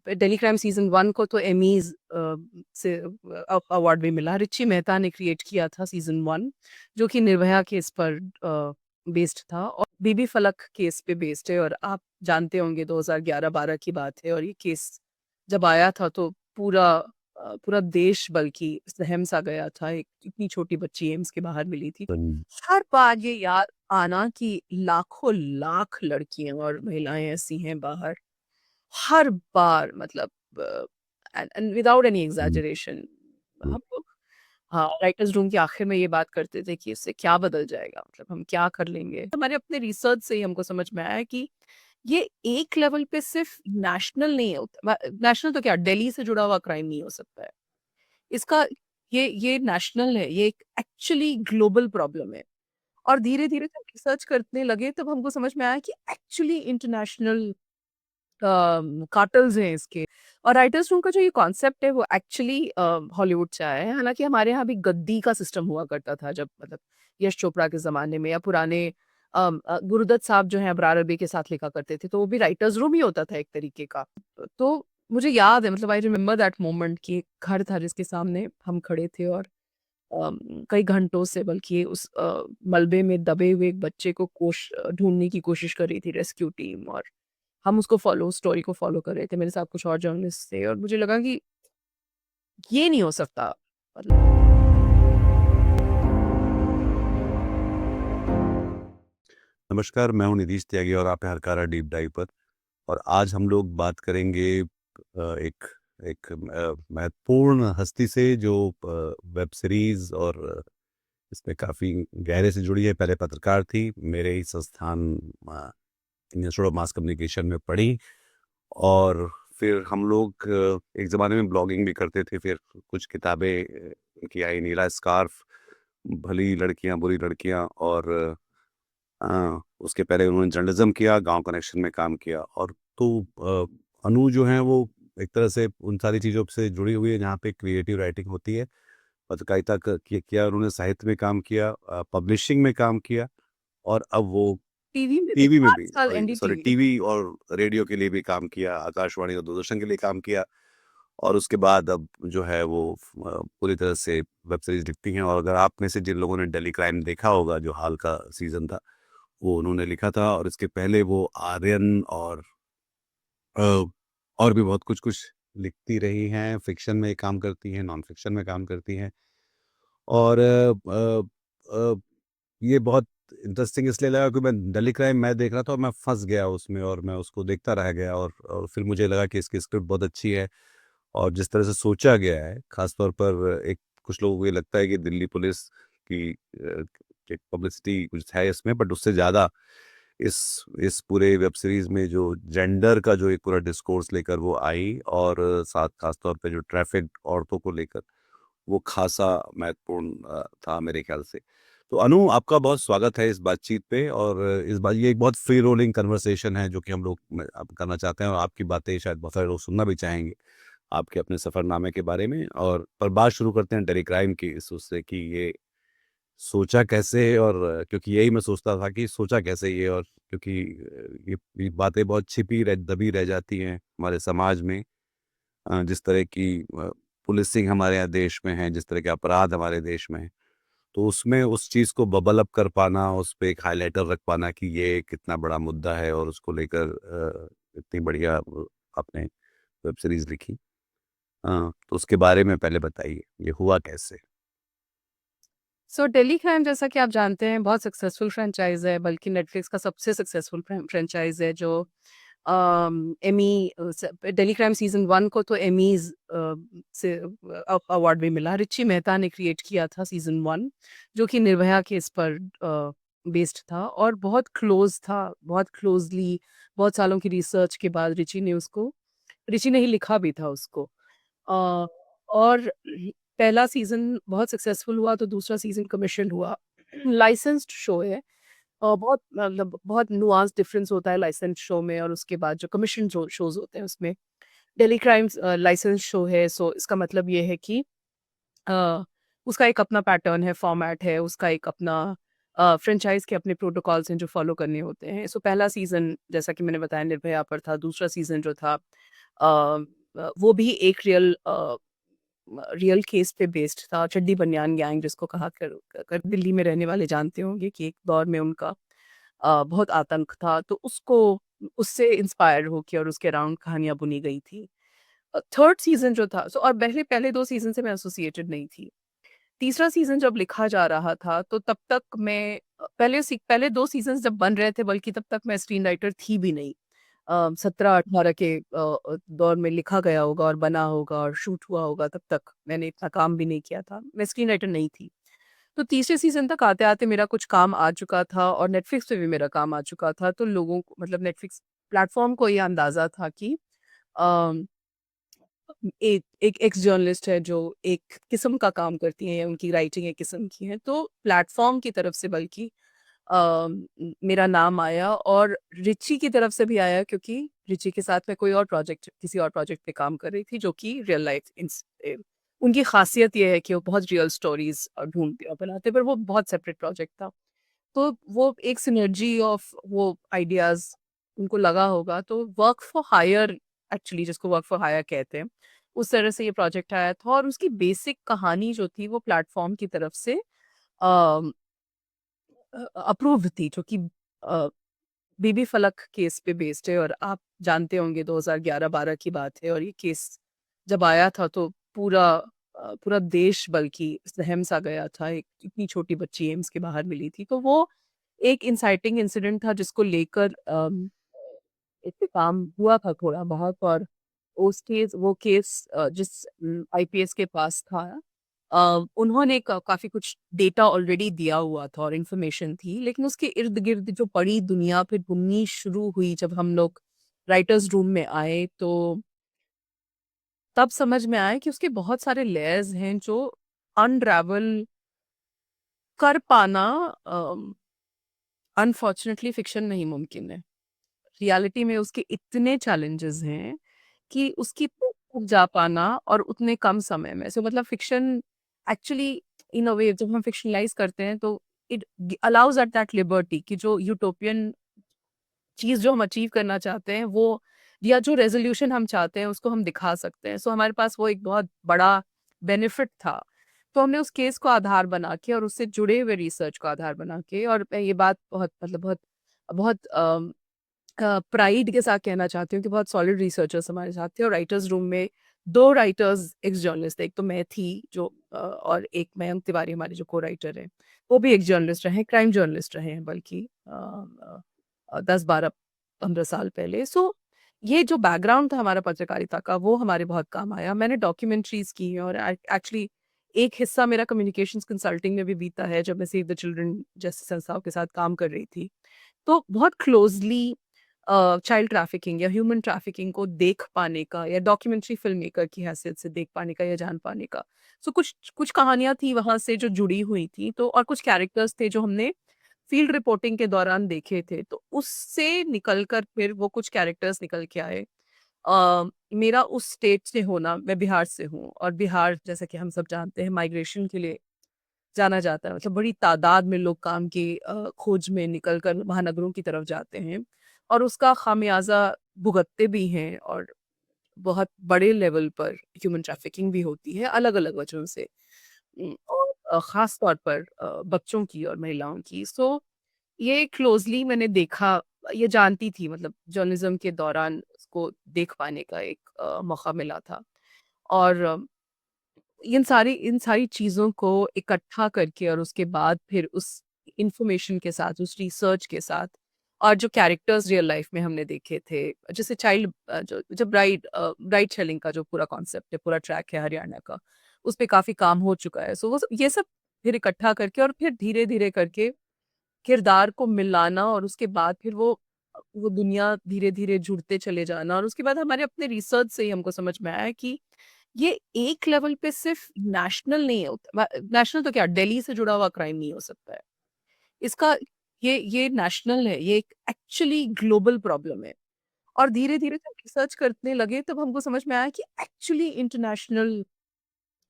Daily crime season 1 को तो Emmys से अवार्ड भी मिला। रिची मेहता ने क्रिएट किया था सीजन 1, जो कि निर्भया केस पर बेस्ड था और बीबी फलक केस पे बेस्ड है। और आप जानते होंगे 2011-12 की बात है और ये केस जब आया था तो पूरा देश बल्कि सहम सा गया था। एक इतनी छोटी बच्ची एम्स के बाहर मिली थी। हर बार ये याद आना कि लाखों लाख लड़कियां और महिलाएं ऐसी हैं बाहर, हर बार मतलब एंड विदाउट एनी एग्जैजरेशन हम लोग, हाँ, राइटर्स रूम के आखिर में ये बात करते थे कि इससे क्या बदल जाएगा, मतलब हम क्या कर लेंगे। हमारे अपने रिसर्च से ही हमको समझ में आया कि ये एक लेवल पे सिर्फ नेशनल नहीं होता, नेशनल तो क्या, दिल्ली से जुड़ा हुआ क्राइम नहीं हो सकता है इसका, ये नेशनल है, ये एक एक्चुअली ग्लोबल प्रॉब्लम है। और धीरे धीरे जब रिसर्च करने लगे तब हमको समझ में आया कि एक्चुअली इंटरनेशनल कार्टल्स हैं इसके। और राइटर्स रूम का जो ये कॉन्सेप्ट है वो एक्चुअली हॉलीवुड से आया है। हालाँकि हमारे यहाँ भी गद्दी का सिस्टम हुआ करता था जब मतलब यश चोपड़ा के ज़माने में, या पुराने गुरुदत्त साहब जो हैं अबरार अरबी के साथ लिखा करते थे, तो वो भी राइटर्स रूम ही होता था एक तरीके का। तो मुझे याद है, मतलब आई रिमेंबर दैट मोमेंट कि एक घर था जिसके सामने हम खड़े थे और कई घंटों से बल्कि उस मलबे में दबे हुए एक बच्चे को ढूँढने की कोशिश कर रही थी रेस्क्यू टीम, और हम उसको स्टोरी को फ़ॉलो कर रहे थे। मेरे साथ कुछ और जर्नलिस्ट थे और मुझे लगा कि ये नहीं हो सकता। मतलब नमस्कार, मैं हूँ निधीश त्यागी और आप हैं हरकारा डीप डाइव पर। और आज हम लोग बात करेंगे एक एक महत्वपूर्ण हस्ती से जो वेब सीरीज़ और इसमें काफ़ी गहरे से जुड़ी है। पहले पत्रकार थी, मेरे ही संस्थान इंस्टीट्यूट ऑफ मास कम्युनिकेशन में पढ़ी और फिर हम लोग एक ज़माने में ब्लॉगिंग भी करते थे। फिर कुछ किताबें की आई, नीला स्कार्फ, भली लड़कियाँ, बुरी लड़कियाँ और उसके पहले उन्होंने जर्नलिज्म किया, गाँव कनेक्शन में काम किया। और तो अनु जो हैं वो एक तरह से उन सारी चीज़ों से जुड़ी हुई है जहाँ पे क्रिएटिव राइटिंग होती है। पत्रकारिता किया उन्होंने, साहित्य में काम किया, पब्लिशिंग में काम किया और अब वो टीवी में भी टीवी में 5 भी साल सॉरी सॉरी एनडीटीवी। टीवी और रेडियो के लिए भी काम किया, आकाशवाणी और दूरदर्शन के लिए काम किया। और उसके बाद अब जो है वो पूरी तरह से वेब सीरीज़ लिखती हैं। और अगर आप में से जिन लोगों ने डेली क्राइम देखा होगा, जो हाल का सीज़न था, वो उन्होंने लिखा था। और इसके पहले वो आर्यन अ, और भी बहुत कुछ लिखती रही हैं। फ़िक्शन में काम करती हैं, नॉन फ़िक्शन में काम करती हैं। और ये बहुत इंटरेस्टिंग इसलिए लगा कि मैं डेली क्राइम मैं देख रहा था और मैं फँस गया उसमें और मैं उसको देखता रह गया। और फिर मुझे लगा कि इसकी स्क्रिप्ट बहुत अच्छी है और जिस तरह से सोचा गया है, ख़ास तौर पर एक कुछ लोगों को ये लगता है कि दिल्ली पुलिस की एक पब्लिसिटी कुछ है इसमें, बट उससे ज़्यादा इस पूरे वेब सीरीज़ में जो जेंडर का जो एक पूरा डिस्कोर्स लेकर वो आई और साथ ख़ास तौर पे जो ट्रैफ़िक औरतों को लेकर वो ख़ासा महत्वपूर्ण था मेरे ख़्याल से। तो अनु, आपका बहुत स्वागत है इस बातचीत पे। और इस बार ये एक बहुत फ्री रोलिंग कन्वर्सेशन है जो कि हम लोग अब करना चाहते हैं और आपकी बातें शायद बहुत सारे लोग सुनना भी चाहेंगे, आपके अपने सफ़रनामे के बारे में। और पर बात शुरू करते हैं डेली क्राइम की, इस उससे कि ये सोचा कैसे। और क्योंकि यही मैं सोचता था कि सोचा कैसे ये। और क्योंकि ये बातें बहुत छिपी दबी रह जाती हैं हमारे समाज में। जिस तरह की पुलिसिंग हमारे यहाँ देश में है, जिस तरह के अपराध हमारे देश में हैं, तो उसमें उस चीज़ को बबल अप कर पाना, उस पे एक हाइलाइटर रख पाना कि ये कितना बड़ा मुद्दा है और उसको लेकर इतनी बढ़िया आपने वेब सीरीज़ लिखी। तो उसके बारे में पहले बताइए, ये हुआ कैसे? सो डेली क्राइम, जैसा कि आप जानते हैं, बहुत सक्सेसफुल फ्रेंचाइज़ है, बल्कि नेटफ्लिक्स का सबसे सक्सेसफुल फ्रेंचाइज़ है, जो एमी डेली क्राइम सीजन 1 को तो एमीज से अवार्ड भी मिला। रिची मेहता ने क्रिएट किया था सीजन 1, जो कि निर्भया केस पर बेस्ड था और बहुत क्लोज था, बहुत क्लोजली, बहुत सालों की रिसर्च के बाद रिची ने ही लिखा भी था उसको। और पहला सीज़न बहुत सक्सेसफुल हुआ तो दूसरा सीज़न कमीशन्ड हुआ। लाइसेंस्ड शो है। बहुत मतलब बहुत नुआंस डिफरेंस होता है लाइसेंस्ड शो में और उसके बाद जो कमीशन शोज़ होते हैं उसमें। डेली क्राइम्स लाइसेंस्ड शो है, सो इसका मतलब ये है कि अ, उसका एक अपना पैटर्न है, फॉर्मेट है, उसका एक अपना फ्रेंचाइज़ के अपने प्रोटोकॉल्स हैं जो फ़ॉलो करने होते हैं। सो पहला सीज़न जैसा कि मैंने बताया निर्भया पर था, दूसरा सीज़न जो था वो भी एक रियल केस पे बेस्ड था। चड्डी बनियान गैंग जिसको कहा कर दिल्ली में रहने वाले जानते होंगे कि एक दौर में उनका बहुत आतंक था, तो उसको उससे इंस्पायर होके और उसके अराउंड कहानियाँ बुनी गई थी। थर्ड सीज़न जो था और पहले पहले 2 सीज़न से मैं एसोसिएटेड नहीं थी। तीसरा सीज़न जब लिखा जा रहा था, तो तब तक मैं पहले 2 सीज़न्स जब बन रहे थे बल्कि तब तक मैं स्क्रीन राइटर थी भी नहीं। 17-18 के दौर में लिखा गया होगा और बना होगा और शूट हुआ होगा, तब तक मैंने इतना काम भी नहीं किया था। मैं स्क्रीन राइटर नहीं थी। तो तीसरे सीज़न तक आते-आते मेरा कुछ काम आ चुका था और नेटफ्लिक्स पे भी मेरा काम आ चुका था, तो लोगों को मतलब नेटफ्लिक्स प्लेटफ़ॉर्म को ये अंदाज़ा था कि अ एक एक एक्स जर्नलिस्ट है जो एक किस्म का काम करती हैं या उनकी राइटिंग एक किस्म की है, तो प्लेटफ़ॉर्म की तरफ से बल्कि मेरा नाम आया और रिची की तरफ से भी आया क्योंकि रिची के साथ मैं कोई और प्रोजेक्ट किसी और प्रोजेक्ट पे काम कर रही थी जो कि रियल लाइफ़ उनकी ख़ासियत ये है कि वो बहुत रियल स्टोरीज़ ढूँढते और बनाते पर वो बहुत सेपरेट प्रोजेक्ट था। तो वो एक सिनर्जी ऑफ वो आइडियाज़ उनको लगा होगा तो वर्क फॉर हायर एक्चुअली जिसको वर्क फॉर हायर कहते हैं, उस तरह से ये प्रोजेक्ट आया था और उसकी बेसिक कहानी जो थी वो प्लेटफ़ॉर्म की तरफ से अ अप्रूव्ड थी जो कि अ, बीबी फलक केस पे बेस्ड है और आप जानते होंगे 2011-12 की बात है और ये केस जब आया था तो पूरा देश बल्कि सहम सा गया था। एक इतनी छोटी बच्ची एम्स के बाहर मिली थी। तो वो एक इंसाइटिंग इंसिडेंट था जिसको लेकर इस पे काम हुआ था थोड़ा बहुत और वो केस जिस आईपीएस के पास था उन्होंने काफ़ी कुछ डेटा ऑलरेडी दिया हुआ था और इन्फॉर्मेशन थी, लेकिन उसके इर्द-गिर्द जो बड़ी दुनिया फिर घूमनी शुरू हुई जब हम लोग राइटर्स रूम में आए, तो तब समझ में आया कि उसके बहुत सारे लेयर्स हैं जो अनरैवल कर पाना अनफॉर्चुनेटली फ़िक्शन में ही मुमकिन है। रियलिटी में उसके इतने चैलेंजेस हैं कि उसकी तक जा पाना और उतने कम समय में सो मतलब फ़िक्शन एक्चुअली इन अ वे जब हम फ़िक्शनलाइज़ करते हैं तो it allows at that liberty कि जो यूटोपियन चीज़ जो हम अचीव करना चाहते हैं वो या जो रेज़ोल्यूशन हम चाहते हैं उसको हम दिखा सकते हैं। सो हमारे पास वो एक बहुत बड़ा बेनिफिट था। तो हमने उस केस को आधार बना के और उससे जुड़े हुए रिसर्च को आधार बना के और मैं ये बात बहुत मतलब बहुत बहुत प्राइड के साथ कहना चाहती हूँ कि बहुत सॉलिड रिसर्चर्स हमारे साथ थे और राइटर्स रूम में 2 राइटर्स एक्स जर्नलिस्ट थे। एक तो मैं थी जो और एक मयंक तिवारी हमारे जो को-राइटर हैं। वो भी एक जर्नलिस्ट रहे हैं, क्राइम जर्नलिस्ट रहे हैं बल्कि 10, 12, 15 साल पहले। सो ये जो बैकग्राउंड था हमारा पत्रकारिता का वो हमारे बहुत काम आया। मैंने डॉक्यूमेंट्रीज़ की हैं और एक्चुअली एक हिस्सा मेरा कम्युनिकेशंस कंसल्टिंग में भी बीता है जब मैं सेव द चिल्ड्रन जैसी संस्थाओं के साथ काम कर रही थी। तो बहुत क्लोज़ली चाइल्ड ट्रैफिकिंग या ह्यूमन ट्रैफिकिंग को देख पाने का या डॉक्यूमेंट्री फ़िल्म मेकर की हैसियत से देख पाने का या जान पाने का। सो कुछ कुछ कहानियाँ थी वहाँ से जो जुड़ी हुई थी तो और कुछ कैरेक्टर्स थे जो हमने फ़ील्ड रिपोर्टिंग के दौरान देखे थे। तो उससे निकल कर फिर वो कुछ कैरेक्टर्स निकल के आए। मेरा उस स्टेट से होना मैं बिहार से हूँ और बिहार जैसा कि हम सब जानते हैं माइग्रेशन के लिए जाना जाता है मतलब बड़ी तादाद में लोग काम की खोज में निकल कर महानगरों की तरफ जाते हैं और उसका खामियाज़ा भुगतते भी हैं और बहुत बड़े लेवल पर ह्यूमन ट्रैफिकिंग भी होती है अलग-अलग वजहों से। और ख़ास तौर पर बच्चों की और महिलाओं की। सो ये क्लोज़ली मैंने देखा ये जानती थी मतलब जर्नलिज़्म के दौरान उसको देख पाने का एक मौका मिला था और इन सारी चीज़ों को इकट्ठा करके और उसके बाद फिर उस इन्फॉर्मेशन के साथ, उस रिसर्च के साथ और जो कैरेक्टर्स रियल लाइफ में हमने देखे थे, जैसे जो जब राइड शेलिंग का जो पूरा कॉन्सेप्ट है, पूरा ट्रैक है हरियाणा का, उस पे काफ़ी काम हो चुका है। सो ये सब फिर इकट्ठा करके और फिर धीरे-धीरे करके किरदार को मिलाना और उसके बाद फिर वो दुनिया धीरे-धीरे जुड़ते चले जाना और उसके बाद हमारे अपने रिसर्च से ही हमको समझ में आया कि ये एक लेवल पे सिर्फ नेशनल नहीं होता नेशनल तो क्या दिल्ली से जुड़ा हुआ क्राइम नहीं हो सकता है। इसका ये नेशनल है, ये एक एक्चुअली ग्लोबल प्रॉब्लम है और धीरे-धीरे जब रिसर्च करने लगे तब हमको समझ में आया कि एक्चुअली इंटरनेशनल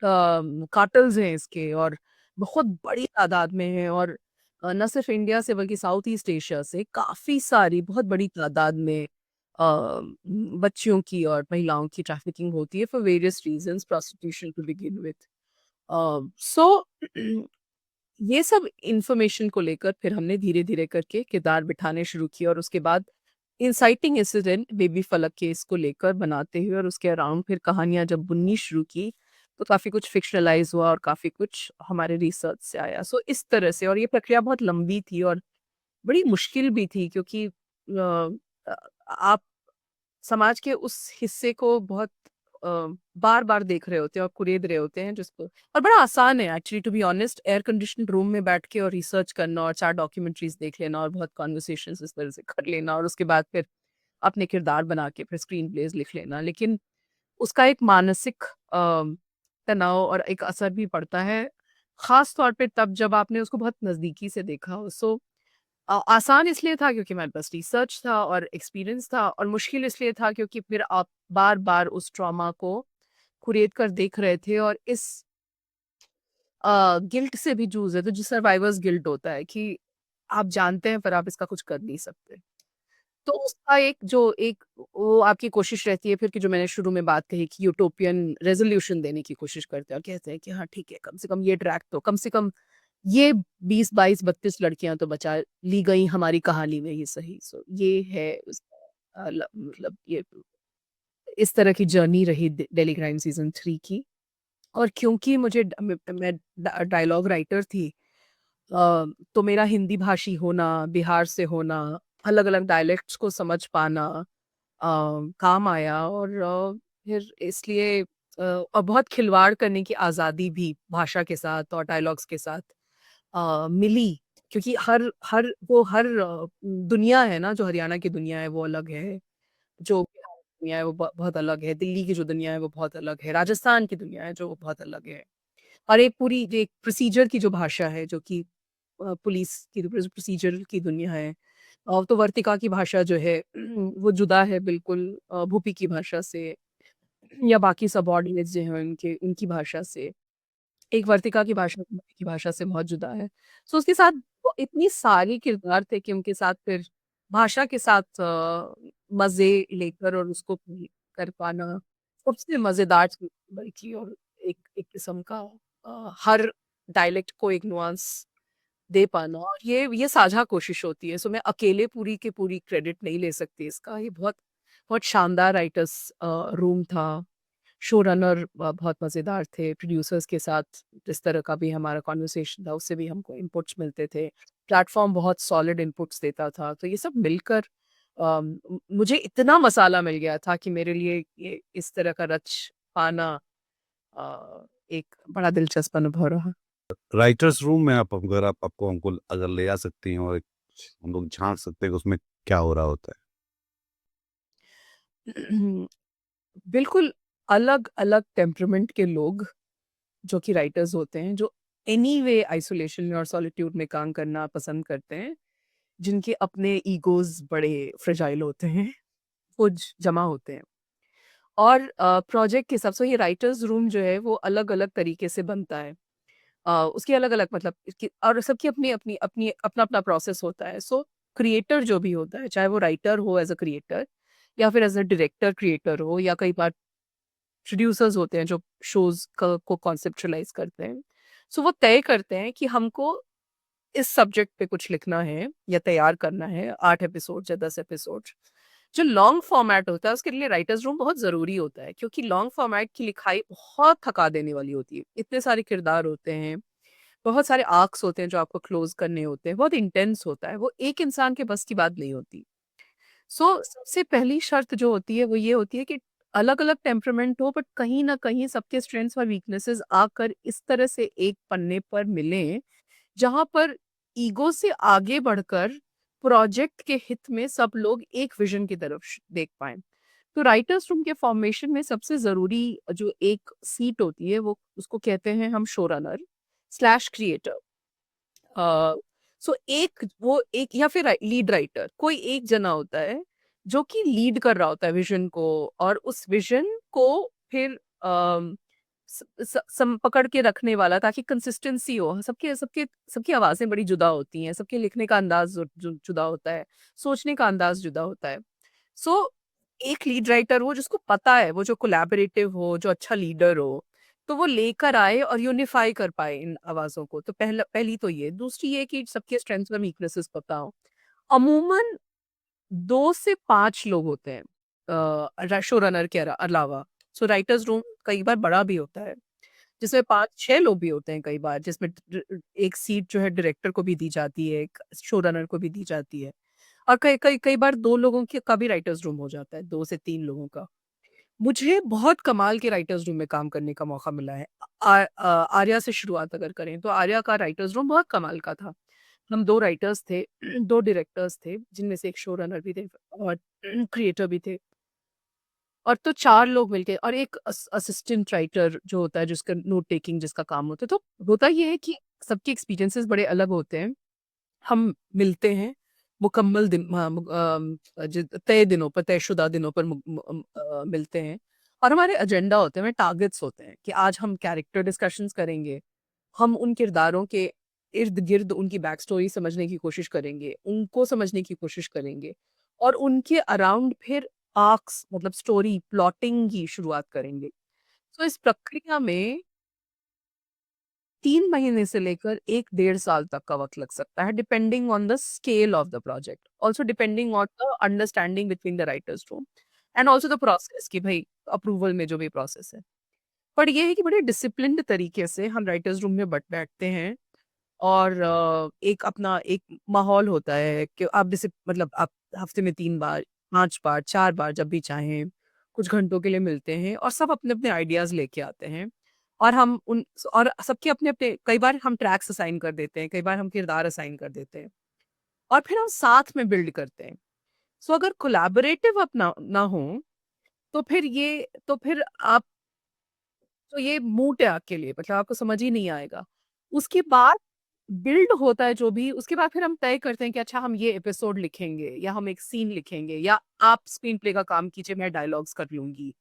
कार्टेल्स हैं इसके और बहुत बड़ी तादाद में हैं और न सिर्फ इंडिया से बल्कि साउथ ईस्ट एशिया से काफ़ी सारी बहुत बड़ी तादाद में बच्चियों की और महिलाओं की ट्रैफिकिंग होती है for various reasons, prostitution to begin with. So ये सब इन्फॉर्मेशन को लेकर फिर हमने धीरे-धीरे करके किरदार बिठाने शुरू किए और उसके बाद इनसाइटिंग इंसिडेंट बेबी फलक केस को लेकर बनाते हुए और उसके अराउंड फिर कहानियाँ जब बुननी शुरू की, तो काफ़ी कुछ फ़िक्शनलाइज़ हुआ और काफ़ी कुछ हमारे रिसर्च से आया। सो इस तरह से, और ये प्रक्रिया बहुत लंबी थी और बड़ी मुश्किल भी थी, क्योंकि अ, आप समाज के उस हिस्से को बहुत बार-बार देख रहे होते हैं और कुरेद रहे होते हैं, जिसको और बड़ा आसान है actually, to be honest, air conditioned room में बैठ के और रिसर्च करना और 4 डॉक्यूमेंट्रीज़ देख लेना और बहुत कन्वर्सेशंस इस तरह से कर लेना और उसके बाद फिर अपने किरदार बना के फिर स्क्रीन प्लेज़ लिख लेना। लेकिन उसका एक मानसिक तनाव और एक असर भी पड़ता है, ख़ास तौर पे तब जब आपने उसको बहुत नज़दीकी से देखा हो। सो आसान इसलिए था क्योंकि हमारे पास रिसर्च था और एक्सपीरियंस था, और मुश्किल इसलिए था क्योंकि फिर आप बार-बार उस ट्रॉमा को कुरेद कर देख रहे थे और इस गिल्ट से भी जूझ रहे थे, जो सर्वाइवर्स गिल्ट होता है कि आप जानते हैं पर आप इसका कुछ कर नहीं सकते। तो उसका एक वो आपकी कोशिश रहती है फिर, कि जो मैंने शुरू में बात कही कि यूटोपियन रेज़ोल्यूशन देने की कोशिश करते हैं और कहते हैं कि हाँ ठीक है, कम से कम ये ट्रैक तो, कम से कम ये 20, 22, 32 लड़कियाँ तो बचा ली गई हमारी कहानी में ही सही। सो ये है उसका मतलब ये इस तरह की जर्नी रही डेली क्राइम सीज़न 3 की। और क्योंकि मुझे मैं डायलॉग राइटर थी, तो मेरा हिंदी भाषी होना, बिहार से होना, अलग-अलग डायलेक्ट्स को समझ पाना काम आया, और फिर इसलिए और बहुत खिलवाड़ करने की आज़ादी भी भाषा के साथ और डायलॉग्स के साथ मिली, क्योंकि हर दुनिया है ना, जो हरियाणा की दुनिया है वो अलग है, जो बिहार की दुनिया है वो बहुत अलग है, दिल्ली की जो दुनिया है वो बहुत अलग है, राजस्थान की दुनिया है जो वो बहुत अलग है। और एक पूरी जो एक प्रोसीजर की जो भाषा है, जो कि पुलिस की प्रोसीजर की दुनिया है, तो वर्तिका की भाषा जो है वो जुदा है बिल्कुल भूपी की भाषा से, या बाकी सबऑर्डिनेट्स जो हैं उनके उनकी भाषा से। एक वर्तिका की भाषा भूपी की भाषा से बहुत जुदा है। सो उसके साथ वो इतनी सारी किरदार थे कि उनके साथ फिर भाषा के साथ मज़े लेकर और उसको कर पाना सबसे मज़ेदार चीज़ बल्कि, और एक एक किस्म का हर डायलेक्ट को एक नुआंस दे पाना, और ये साझा कोशिश होती है। सो मैं अकेले पूरी की पूरी क्रेडिट नहीं ले सकती इसका। ये बहुत बहुत शानदार राइटर्स रूम था। शो रनर बहुत मज़ेदार थे। प्रोड्यूसर्स के साथ जिस तरह का भी हमारा कन्वर्सेशन था, उससे भी हमको इनपुट्स मिलते थे। प्लेटफ़ॉर्म बहुत सॉलिड इनपुट्स देता था। तो ये सब मिलकर मुझे इतना मसाला मिल गया था कि मेरे लिए ये इस तरह का रच पाना एक बड़ा दिलचस्प अनुभव रहा। राइटर्स रूम में आप आपको हमको अगर ले जा सकती हैं और हम लोग झाँक सकते हैं कि उसमें क्या हो रहा होता बिल्कुल अलग-अलग टेम्परामेंट के लोग जो कि राइटर्स होते हैं, जो एनीवे आइसोलेशन में और सॉलिट्यूड में काम करना पसंद करते हैं, जिनके अपने ईगोज़ बड़े फ्रेजाइल होते हैं, वो जमा होते हैं। और प्रोजेक्ट के हिसाब से ये राइटर्स रूम जो है वो अलग-अलग तरीके से बनता है। उसकी अलग-अलग मतलब इसकी, और सबकी अपनी अपना-अपना प्रोसेस होता है। सो क्रिएटर जो भी होता है, चाहे वो राइटर हो एज़ अ क्रिएटर, या फिर एज़ अ डायरेक्टर क्रिएटर हो, या कई बार प्रोड्यूसर्स होते हैं जो शोज़ को कॉन्सेप्चुअलाइज़ करते हैं। सो वो तय करते हैं कि हमको इस सब्जेक्ट पे कुछ लिखना है या तैयार करना है, 8 एपिसोड्स या 10 एपिसोड्स। जो लॉन्ग फॉर्मेट होता है उसके लिए राइटर्स रूम बहुत ज़रूरी होता है, क्योंकि लॉन्ग फॉर्मेट की लिखाई बहुत थका देने वाली होती है। इतने सारे किरदार होते हैं, बहुत सारे आर्क्स होते हैं जो आपको क्लोज़ करने होते हैं, बहुत इंटेंस होता है, वो एक इंसान के बस की बात नहीं होती। सो सबसे पहली शर्त जो होती है वो ये होती है कि अलग-अलग टेम्परामेंट हो, बट कहीं न कहीं सबके स्ट्रेंथ्स और वीकनेसेस आकर इस तरह से एक पन्ने पर मिलें, जहाँ पर ईगो से आगे बढ़कर प्रोजेक्ट के हित में सब लोग एक विज़न की तरफ देख पाएँ। तो राइटर्स रूम के फॉर्मेशन में सबसे ज़रूरी जो एक सीट होती है वो उसको कहते हैं हम शो रनर स्लैश क्रिएटर। अ, सो एक या फिर लीड राइटर, कोई एक जना होता है जो कि लीड कर रहा होता है विज़न को, और उस विज़न को फिर पकड़ के रखने वाला, ताकि कंसिस्टेंसी हो। सबके सबके सबकी आवाजें बड़ी जुदा होती हैं, सबके लिखने का अंदाज जुदा होता है, सोचने का अंदाज जुदा होता है। सो एक लीड राइटर हो जिसको पता है, वो जो कोलैबोरेटिव हो, जो अच्छा लीडर हो, तो वो लेकर आए और यूनिफाई कर पाए इन आवाजों को। तो पहली तो ये। दूसरी ये कि सबके स्ट्रेंथ्स और वीकनेसेस पता हो। अमूमन 2 से 5 लोग होते हैं शो रनर के अलावा। सो राइटर्स रूम कई बार बड़ा भी होता है, जिसमें 5-6 लोग भी होते हैं कई बार, जिसमें एक सीट जो है डायरेक्टर को भी दी जाती है, एक शो रनर को भी दी जाती है। और कई कई कई बार 2 लोगों का भी राइटर्स रूम हो जाता है, 2 से 3 लोगों का। मुझे बहुत कमाल के राइटर्स रूम में काम करने का मौका मिला है। आर्या से शुरुआत अगर करें तो आर्या का राइटर्स रूम बहुत कमाल का था। हम 2 राइटर्स थे, 2 डायरेक्टर्स थे, जिनमें से एक शो रनर भी थे और क्रिएटर भी थे। और तो 4 लोग मिलके, और एक असिस्टेंट राइटर जो होता है, जिसका नोट टेकिंग जिसका काम होता है। तो होता ये है कि सबके एक्सपीरियंसेस बड़े अलग होते हैं। हम मिलते हैं मुकम्मल दिन, तय दिनों पर, तयशुदा दिनों पर मिलते हैं। और हमारे एजेंडा होते हैं, हमारे टारगेट्स होते हैं कि आज हम कैरेक्टर डिस्कशंस करेंगे। हम उन किरदारों के इर्द गिर्द उनकी बैक स्टोरी समझने की कोशिश करेंगे, उनको समझने की कोशिश करेंगे, और उनके अराउंड फिर आर्क्स, मतलब स्टोरी प्लॉटिंग की शुरुआत करेंगे। तो इस प्रक्रिया में 3 महीने से लेकर 1 डेढ़ साल तक का वक्त लग सकता है, depending on the scale of the project, also depending on the understanding between the writers room, and also the process कि भाई अप्रूवल में जो भी प्रोसेस है। पर ये है कि बड़े डिसिप्लिन्ड तरीके से हम राइटर्स रूम में बैठते हैं, और एक अपना एक माहौल होता है कि आप जैसे, मतलब आप हफ्ते में 3 बार, 5 बार, 4 बार जब भी चाहें कुछ घंटों के लिए मिलते हैं, और सब अपने अपने आइडियाज लेके आते हैं। और हम उन और सबके अपने अपने, कई बार हम ट्रैक्स असाइन कर देते हैं, कई बार हम किरदार असाइन कर देते हैं, और फिर हम साथ में बिल्ड करते हैं। सो अगर कोलैबोरेटिव अपना ना हो, तो फिर आप, तो ये मूट है आपके लिए, मतलब आपको समझ ही नहीं आएगा। उसके बाद बिल्ड होता है जो भी, उसके बाद फिर हम तय करते हैं कि अच्छा हम ये एपिसोड लिखेंगे, या हम एक सीन लिखेंगे, या आप स्क्रीन प्ले का काम कीजिए, मैं डायलॉग्स कर लूँगी,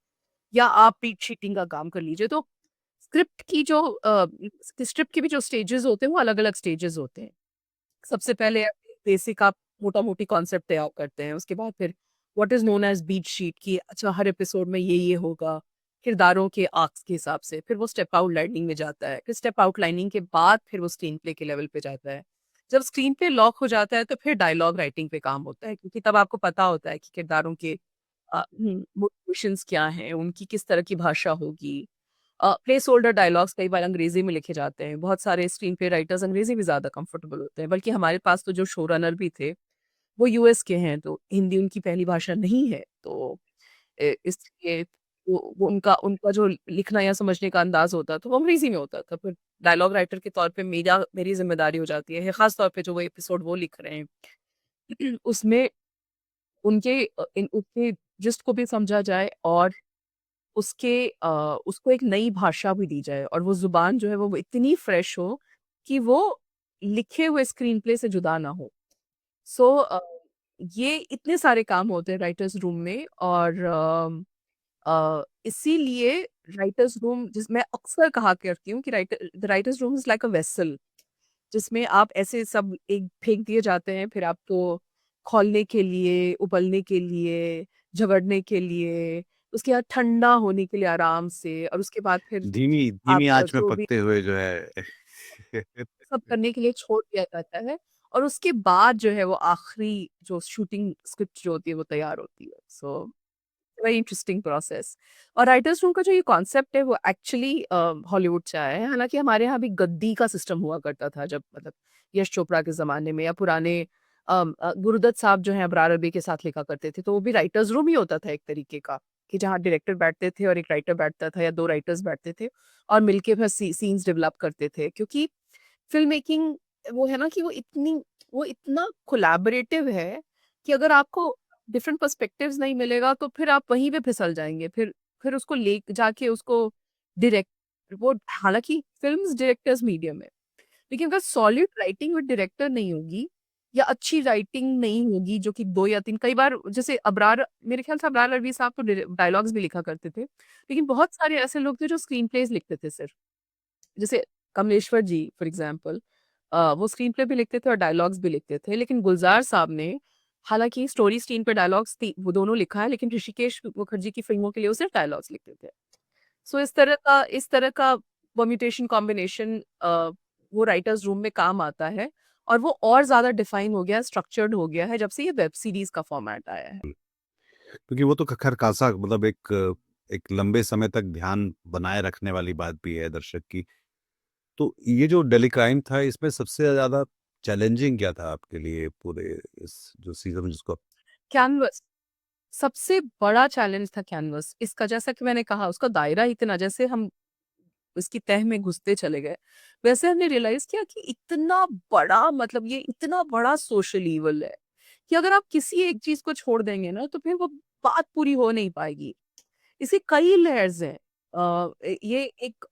या आप बीट शीटिंग का काम कर लीजिए। तो स्क्रिप्ट के भी जो स्टेजेस होते हैं, वो अलग-अलग स्टेजेस होते हैं। सबसे पहले बेसिक आप मोटा-मोटी कॉन्सेप्ट तैयार करते हैं, उसके बाद फिर what is known as beat sheet, कि अच्छा हर एपिसोड में ये होगा, किरदारों के आर्क्स के हिसाब से। फिर वो स्टेप आउट लाइनिंग में जाता है, फिर स्टेप आउट लाइनिंग के बाद फिर वो स्क्रीन प्ले के लेवल पे जाता है। जब स्क्रीन प्ले लॉक हो जाता है, तो फिर डायलॉग राइटिंग पे काम होता है, क्योंकि तब आपको पता होता है कि किरदारों के मोटिवेशंस क्या हैं, उनकी किस तरह की भाषा होगी। प्लेस होल्डर डायलॉग्स कई बार अंग्रेज़ी में लिखे जाते हैं। बहुत सारे स्क्रीन प्ले राइटर्स अंग्रेज़ी में ज़्यादा कंफर्टेबल होते हैं, बल्कि हमारे पास तो जो शो रनर भी थे, वो यूएस के हैं, तो हिंदी उनकी पहली भाषा नहीं है। तो इसलिए वो उनका उनका जो लिखना या समझने का अंदाज़ होता था, वो अंग्रेज़ी में होता था। फिर डायलॉग राइटर के तौर पे मेरी ज़िम्मेदारी हो जाती है, ख़ास तौर पे जो वो एपिसोड वो लिख रहे हैं, उसमें उसके जिस्ट को भी समझा जाए, और उसको एक नई भाषा भी दी जाए, और वो ज़ुबान जो है वो इतनी फ्रेश हो कि वो लिखे हुए स्क्रीन प्ले से जुदा ना हो। सो ये इतने सारे काम होते हैं राइटर्स रूम में, और इसीलिए राइटर्स रूम, जिसमें अक्सर कहा करती हूँ कि the writers room is like a vessel, जिसमें आप ऐसे सब एक फेंक दिए जाते हैं, फिर आपको खौलने के लिए, उबलने के लिए, झगड़ने के लिए, उसके बाद ठंडा होने के लिए आराम से, और उसके बाद फिर धीमी आप धीमी आँच में जो भी पकते हुए जो है सब करने के लिए छोड़ दिया जाता है, और उसके बाद जो है वो आखिरी जो शूटिंग स्क्रिप्ट जो होती है वो तैयार होती है। So very interesting process. और राइटर्स रूम का जो ये कॉन्सेप्ट है वो एक्चुअली हॉलीवुड से आया है। हालाँकि हमारे यहाँ भी गद्दी का सिस्टम हुआ करता था, जब मतलब यश चोपड़ा के ज़माने में, या पुराने गुरुदत्त साहब जो हैं अबरार अरबी के साथ लिखा करते थे, तो वो भी राइटर्स रूम ही होता था एक तरीके का, कि जहाँ डायरेक्टर बैठते थे और एक राइटर बैठता था, या 2 राइटर्स बैठते थे, और मिलके फिर सीन्स डेवलप करते थे। क्योंकि फ़िल्म मेकिंग वो है ना कि वो इतना कोलैबोरेटिव है कि अगर आपको डिफरेंट पर्सपेक्टिव्स नहीं मिलेगा, तो फिर आप वहीं पे फिसल जाएँगे। फिर उसको ले जाके उसको डायरेक्ट वो हालाँकि फ़िल्म्स डायरेक्टर्स मीडियम है, लेकिन अगर सॉलिड राइटिंग विद डायरेक्टर नहीं होगी, या अच्छी राइटिंग नहीं होगी जो कि 2 या 3 कई बार जैसे अबरार मेरे ख़्याल से अबरार अलवी साहब तो डायलॉग्स भी लिखा करते थे। लेकिन बहुत सारे ऐसे लोग थे जो स्क्रीन प्लेज़ लिखते थे सिर्फ़। जैसे कमलेश्वर जी फॉर एग्ज़ाम्पल वो स्क्रीन प्ले भी लिखते थे और डायलॉग्स भी लिखते थे। लेकिन गुलज़ार साहब ने हालाँकि स्टोरी स्क्रीन पे डायलॉग्स थी वो दोनों लिखा है लेकिन ऋषिकेश मुखर्जी की फ़िल्मों के लिए वो सिर्फ़ डायलॉग्स लिखते थे। सो इस तरह का परम्यूटेशन कॉम्बिनेशन वो राइटर्स रूम में काम आता है और वो और ज़्यादा डिफाइन हो गया है, स्ट्रक्चर्ड हो गया है जब से ये वेब सीरीज़ का फॉर्मेट आया है। क्योंकि वो तो खैर खासा मतलब एक लंबे समय तक ध्यान बनाए रखने वाली बात भी है दर्शक की। तो ये जो डेली क्राइम था इसमें सबसे ज़्यादा चैलेंजिंग क्या था आपके लिए पूरे इस जो सीज़न जिसको कैनवस सबसे बड़ा चैलेंज था कैनवस। इसका जैसा कि मैंने कहा उसका दायरा इतना जैसे हम उसकी तह में घुसते चले गए, वैसे हमने रियलाइज़ किया कि इतना बड़ा मतलब ये इतना बड़ा सोशल ईविल है, कि अगर आप किसी एक चीज़ को छोड़ देंगे ना तो फिर वो बात पूरी हो नहीं पाएगी। इसके कई लेयर्स हैं। ये एक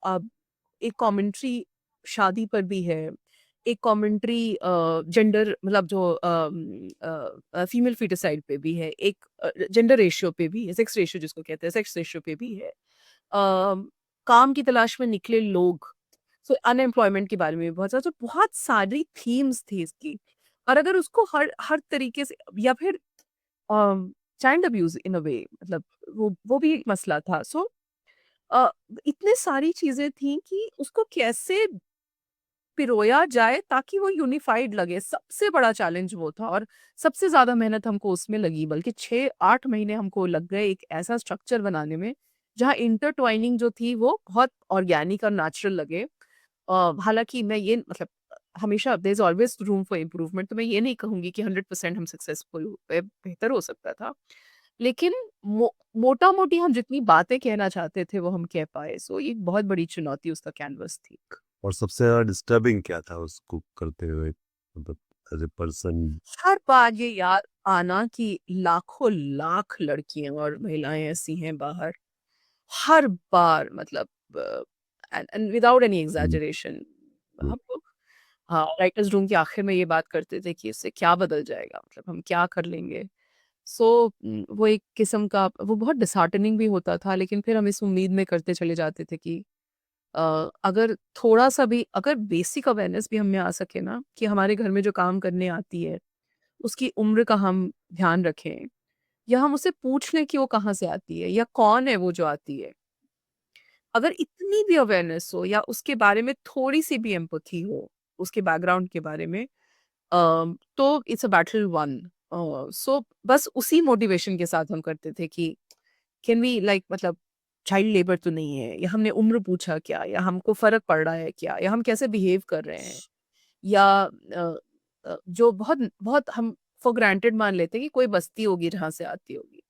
कमेंट्री शादी पर भी है, एक कमेंट्री जेंडर मतलब जो फीमेल फीटिसाइड पे भी है, एक जेंडर रेशियो पे भी है, सेक्स रेशियो जिसको कहते हैं, सेक्स रेशियो पे भी है। काम की तलाश में निकले लोग, सो अनएम्प्लॉयमेंट के बारे में भी बहुत ज़्यादा तो बहुत सारी थीम्स थी इसकी। और अगर उसको हर हर तरीके से या फिर चाइल्ड अब्यूज़ इन अ वे मतलब वो भी एक मसला था। सो अ, इतने सारी चीज़ें थी कि उसको कैसे पिरोया जाए ताकि वो यूनिफाइड लगे, सबसे बड़ा चैलेंज वो था और सबसे ज़्यादा मेहनत हमको उसमें लगी बल्कि 6-8 महीने हमको लग गए एक ऐसा स्ट्रक्चर बनाने में, जहाँ इंटरट्वाइनिंग जो थी वो बहुत ऑर्गेनिक और नेचुरल लगे। हालाँकि मैं ये मतलब हमेशा there is always room for improvement तो मैं ये नहीं कहूँगी कि 100% हम सक्सेसफुल हुए, बेहतर हो सकता था। लेकिन मोटा-मोटी हम जितनी बातें कहना चाहते थे वो हम कह पाए। सो ये एक बहुत बड़ी चुनौती उसका कैनवास थी। और सबसे ज़्यादा डिस्टर्बिंग क्या था उसको करते हुए मतलब एज़ अ पर्सन? हर बार ये याद आना कि लाखों लाख लड़कियाँ और महिलाएँ ऐसी हैं बाहर। हर बार मतलब and without any um, exaggeration um. हम लोग हाँ, राइटर्स रूम के आखिर में ये बात करते थे कि इससे क्या बदल जाएगा? मतलब हम क्या कर लेंगे? सो वो एक किस्म का वो बहुत डिसहार्टनिंग भी होता था लेकिन फिर हम इस उम्मीद में करते चले जाते थे कि अगर थोड़ा-सा भी अगर बेसिक अवेयरनेस भी हम में आ सके ना कि हमारे घर में जो काम करने आती है, उसकी उम्र का हम ध्यान रखें या हम उससे पूछ लें कि वो कहाँ से आती है या कौन है वो जो आती है। अगर इतनी भी अवेयरनेस हो या उसके बारे में थोड़ी-सी भी एम्पैथी हो, उसके बैकग्राउंड के बारे में तो इट्स अ बैटल वन। सो बस उसी मोटिवेशन के साथ हम करते थे कि कैन वी लाइक मतलब चाइल्ड लेबर तो नहीं है या हमने उम्र पूछा क्या या हमको फ़र्क पड़ रहा है क्या या हम कैसे बिहेव कर रहे हैं या जो बहुत बहुत हम फॉर ग्रांटेड मान लेते हैं कि कोई बस्ती होगी जहाँ से आती होगी।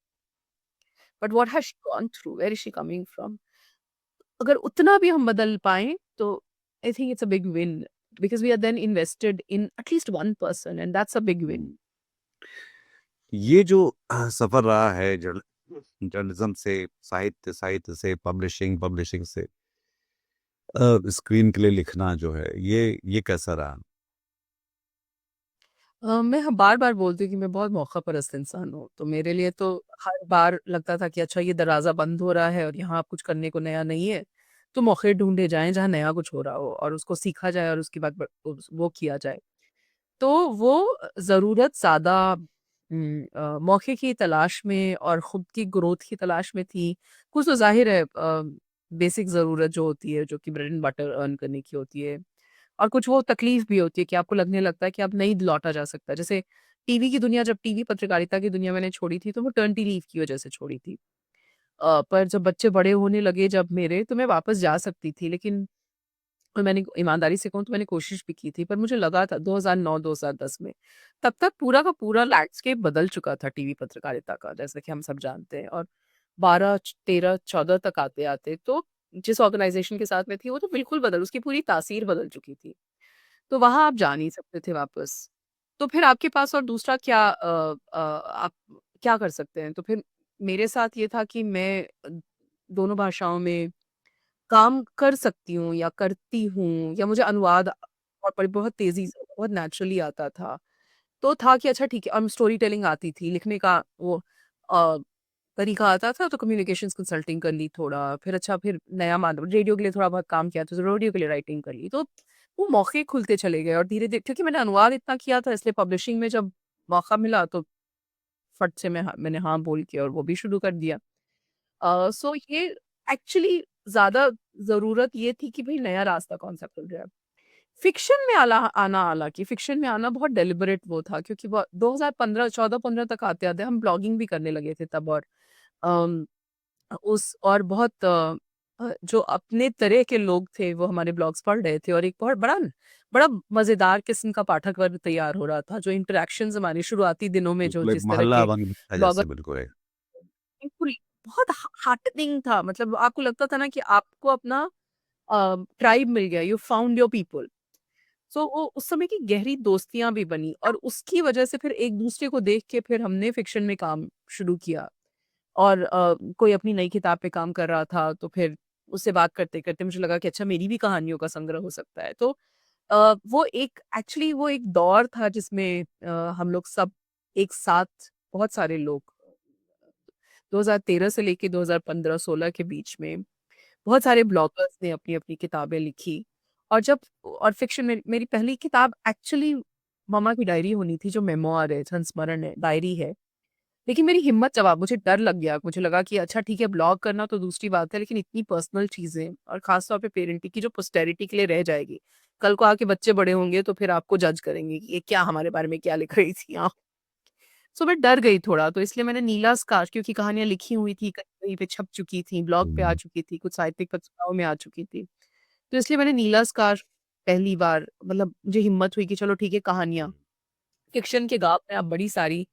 But what has she gone through? Where is she coming from? अगर उतना भी हम बदल पाएँ तो I think it's a big win because we are then invested in at least one person and that's a big win. ये जो सफ़र रहा है जर्नलिज़्म से, साहित्य से, पब्लिशिंग से स्क्रीन के लिए लिखना जो है, ये कैसा रहा? मैं ह बार-बार बोलती हूँ कि मैं बहुत मौका परस्त इंसान हूँ। तो मेरे लिए तो हर बार लगता था कि अच्छा ये दरवाज़ा बंद हो रहा है और यहाँ अब कुछ करने को नया नहीं है, तो मौके ढूँढे जाएँ जहाँ नया कुछ हो रहा हो और उसको सीखा जाए और उसके बाद ब उस वो किया जाए। तो वो ज़रूरत ज़्यादा मौके की तलाश में और खुद की ग्रोथ की तलाश में थी। कुछ तो ज़ाहिर है बेसिक ज़रूरत जो होती है, जो कि ब्रेड एंड बटर अर्न करने की होती है। और कुछ वो तकलीफ भी होती है कि आपको लगने लगता है कि अब नहीं लौटा जा सकता। जैसे टीवी की दुनिया जब टीवी पत्रकारिता की दुनिया मैंने छोड़ी थी, तो वो टर्निटी लीव की वजह से छोड़ी थी। पर जब बच्चे बड़े होने लगे जब मेरे, तो मैं वापस जा सकती थी। लेकिन और मैंने ईमानदारी से कहूँ तो मैंने कोशिश भी की थी, पर मुझे लगा था 2009-2010 में, तब तक पूरा का पूरा लैंडस्केप बदल चुका था टीवी पत्रकारिता का, जैसा कि हम सब जानते हैं और 12, 13, 14 तक आते-आते तो जिस ऑर्गनाइज़ेशन के साथ मैं थी, वो तो बिल्कुल बदल उसकी पूरी तासीर बदल चुकी थी। तो वहाँ आप जा नहीं सकते थे वापस। तो फिर आपके पास और दूसरा क्या आप क्या कर सकते हैं? तो फिर मेरे साथ ये था कि मैं दोनों भाषाओं में काम कर सकती हूँ या करती हूँ या मुझे अनुवाद और बहुत तेज़ी से बहुत नेचुरली आता था। तो था कि अच्छा ठीक है, अब स्टोरी टेलिंग आती थी, लिखने का वो अ, तरीका आता था, तो कम्युनिकेशंस कंसल्टिंग कर ली थोड़ा, फिर अच्छा फिर नया माध्यम रेडियो के लिए थोड़ा बहुत काम किया, तो रेडियो के लिए राइटिंग कर ली। तो वो मौके खुलते चले गए और धीरे-धीरे क्योंकि मैंने अनुवाद इतना किया था, इसलिए पब्लिशिंग में जब मौका मिला तो फट से मैंने हाँ बोल के और वो भी शुरू कर दिया। सो ये एक्चुअली ज़्यादा ज़रूरत ये थी कि भई नया रास्ता कौन-सा खुल रहा है। फ़िक्शन में हालाँकि फ़िक्शन में आना बहुत डेलिबरेट वो था, क्योंकि वो 2015 14-15 तक आते-आते हम ब्लॉगिंग भी करने लगे थे तब, और अम, उस और बहुत जो अपने तरह के लोग थे वो हमारे ब्लॉग्स पढ़ रहे थे, और एक बहुत बड़ा बड़ा मज़ेदार किस्म का पाठक वर्ग तैयार हो रहा था, जो इंटरैक्शंस हमारे शुरुआती दिनों में जो बिल्कुल एक जिस तरह मोहल्ला के बन था ब्लॉगर जैसे बिल्कुल एक। बिल्कुल, बहुत हार्टनिंग था, मतलब आपको लगता था ना कि आपको अपना ट्राइब मिल गया, यू फाउंड योर पीपल। सो वो उस समय की गहरी दोस्तियाँ भी बनी, और उसकी वजह से फिर एक-दूसरे को देख के फिर हमने फ़िक्शन में काम शुरू किया। और कोई अपनी नई किताब पे काम कर रहा था, तो फिर उससे बात करते-करते मुझे लगा कि अच्छा मेरी भी कहानियों का संग्रह हो सकता है। तो वो एक एक्चुअली वो एक दौर था जिसमें हम लोग सब एक साथ बहुत सारे लोग 2013 से लेके 2015-16 के बीच में बहुत सारे ब्लॉगर्स ने अपनी-अपनी किताबें लिखी, और जब और फ़िक्शन में मेरी पहली किताब एक्चुअली मम्मा की डायरी होनी थी, जो मेमोइर है, संस्मरण है, डायरी है। लेकिन मेरी हिम्मत जवाब मुझे डर लग गया, मुझे लगा कि अच्छा ठीक है, ब्लॉग करना तो दूसरी बात है, लेकिन इतनी पर्सनल चीज़ें और ख़ास तौर पे पेरेंटिंग की जो पोस्टेरिटी के लिए रह जाएगी। कल को आके बच्चे बड़े होंगे तो फिर आपको जज करेंगे कि ये क्या हमारे बारे में क्या लिख रही थी आप। सो मैं डर गई थोड़ा, तो इसलिए मैंने नीला स्कार्फ, क्योंकि कहानियाँ लिखी हुई थी, कहीं पे छप चुकी थी, ब्लॉग पे आ हुँ, चुकी थी, कुछ साहित्यिक पत्रिकाओं में आ चुकी थी। तो इसलिए मैंने नीला स्कार्फ पहली बार, मतलब मुझे हिम्मत हुई कि चलो ठीक है, कहानियाँ, फ़िक्शन के गाँव में आप बड़ी सारी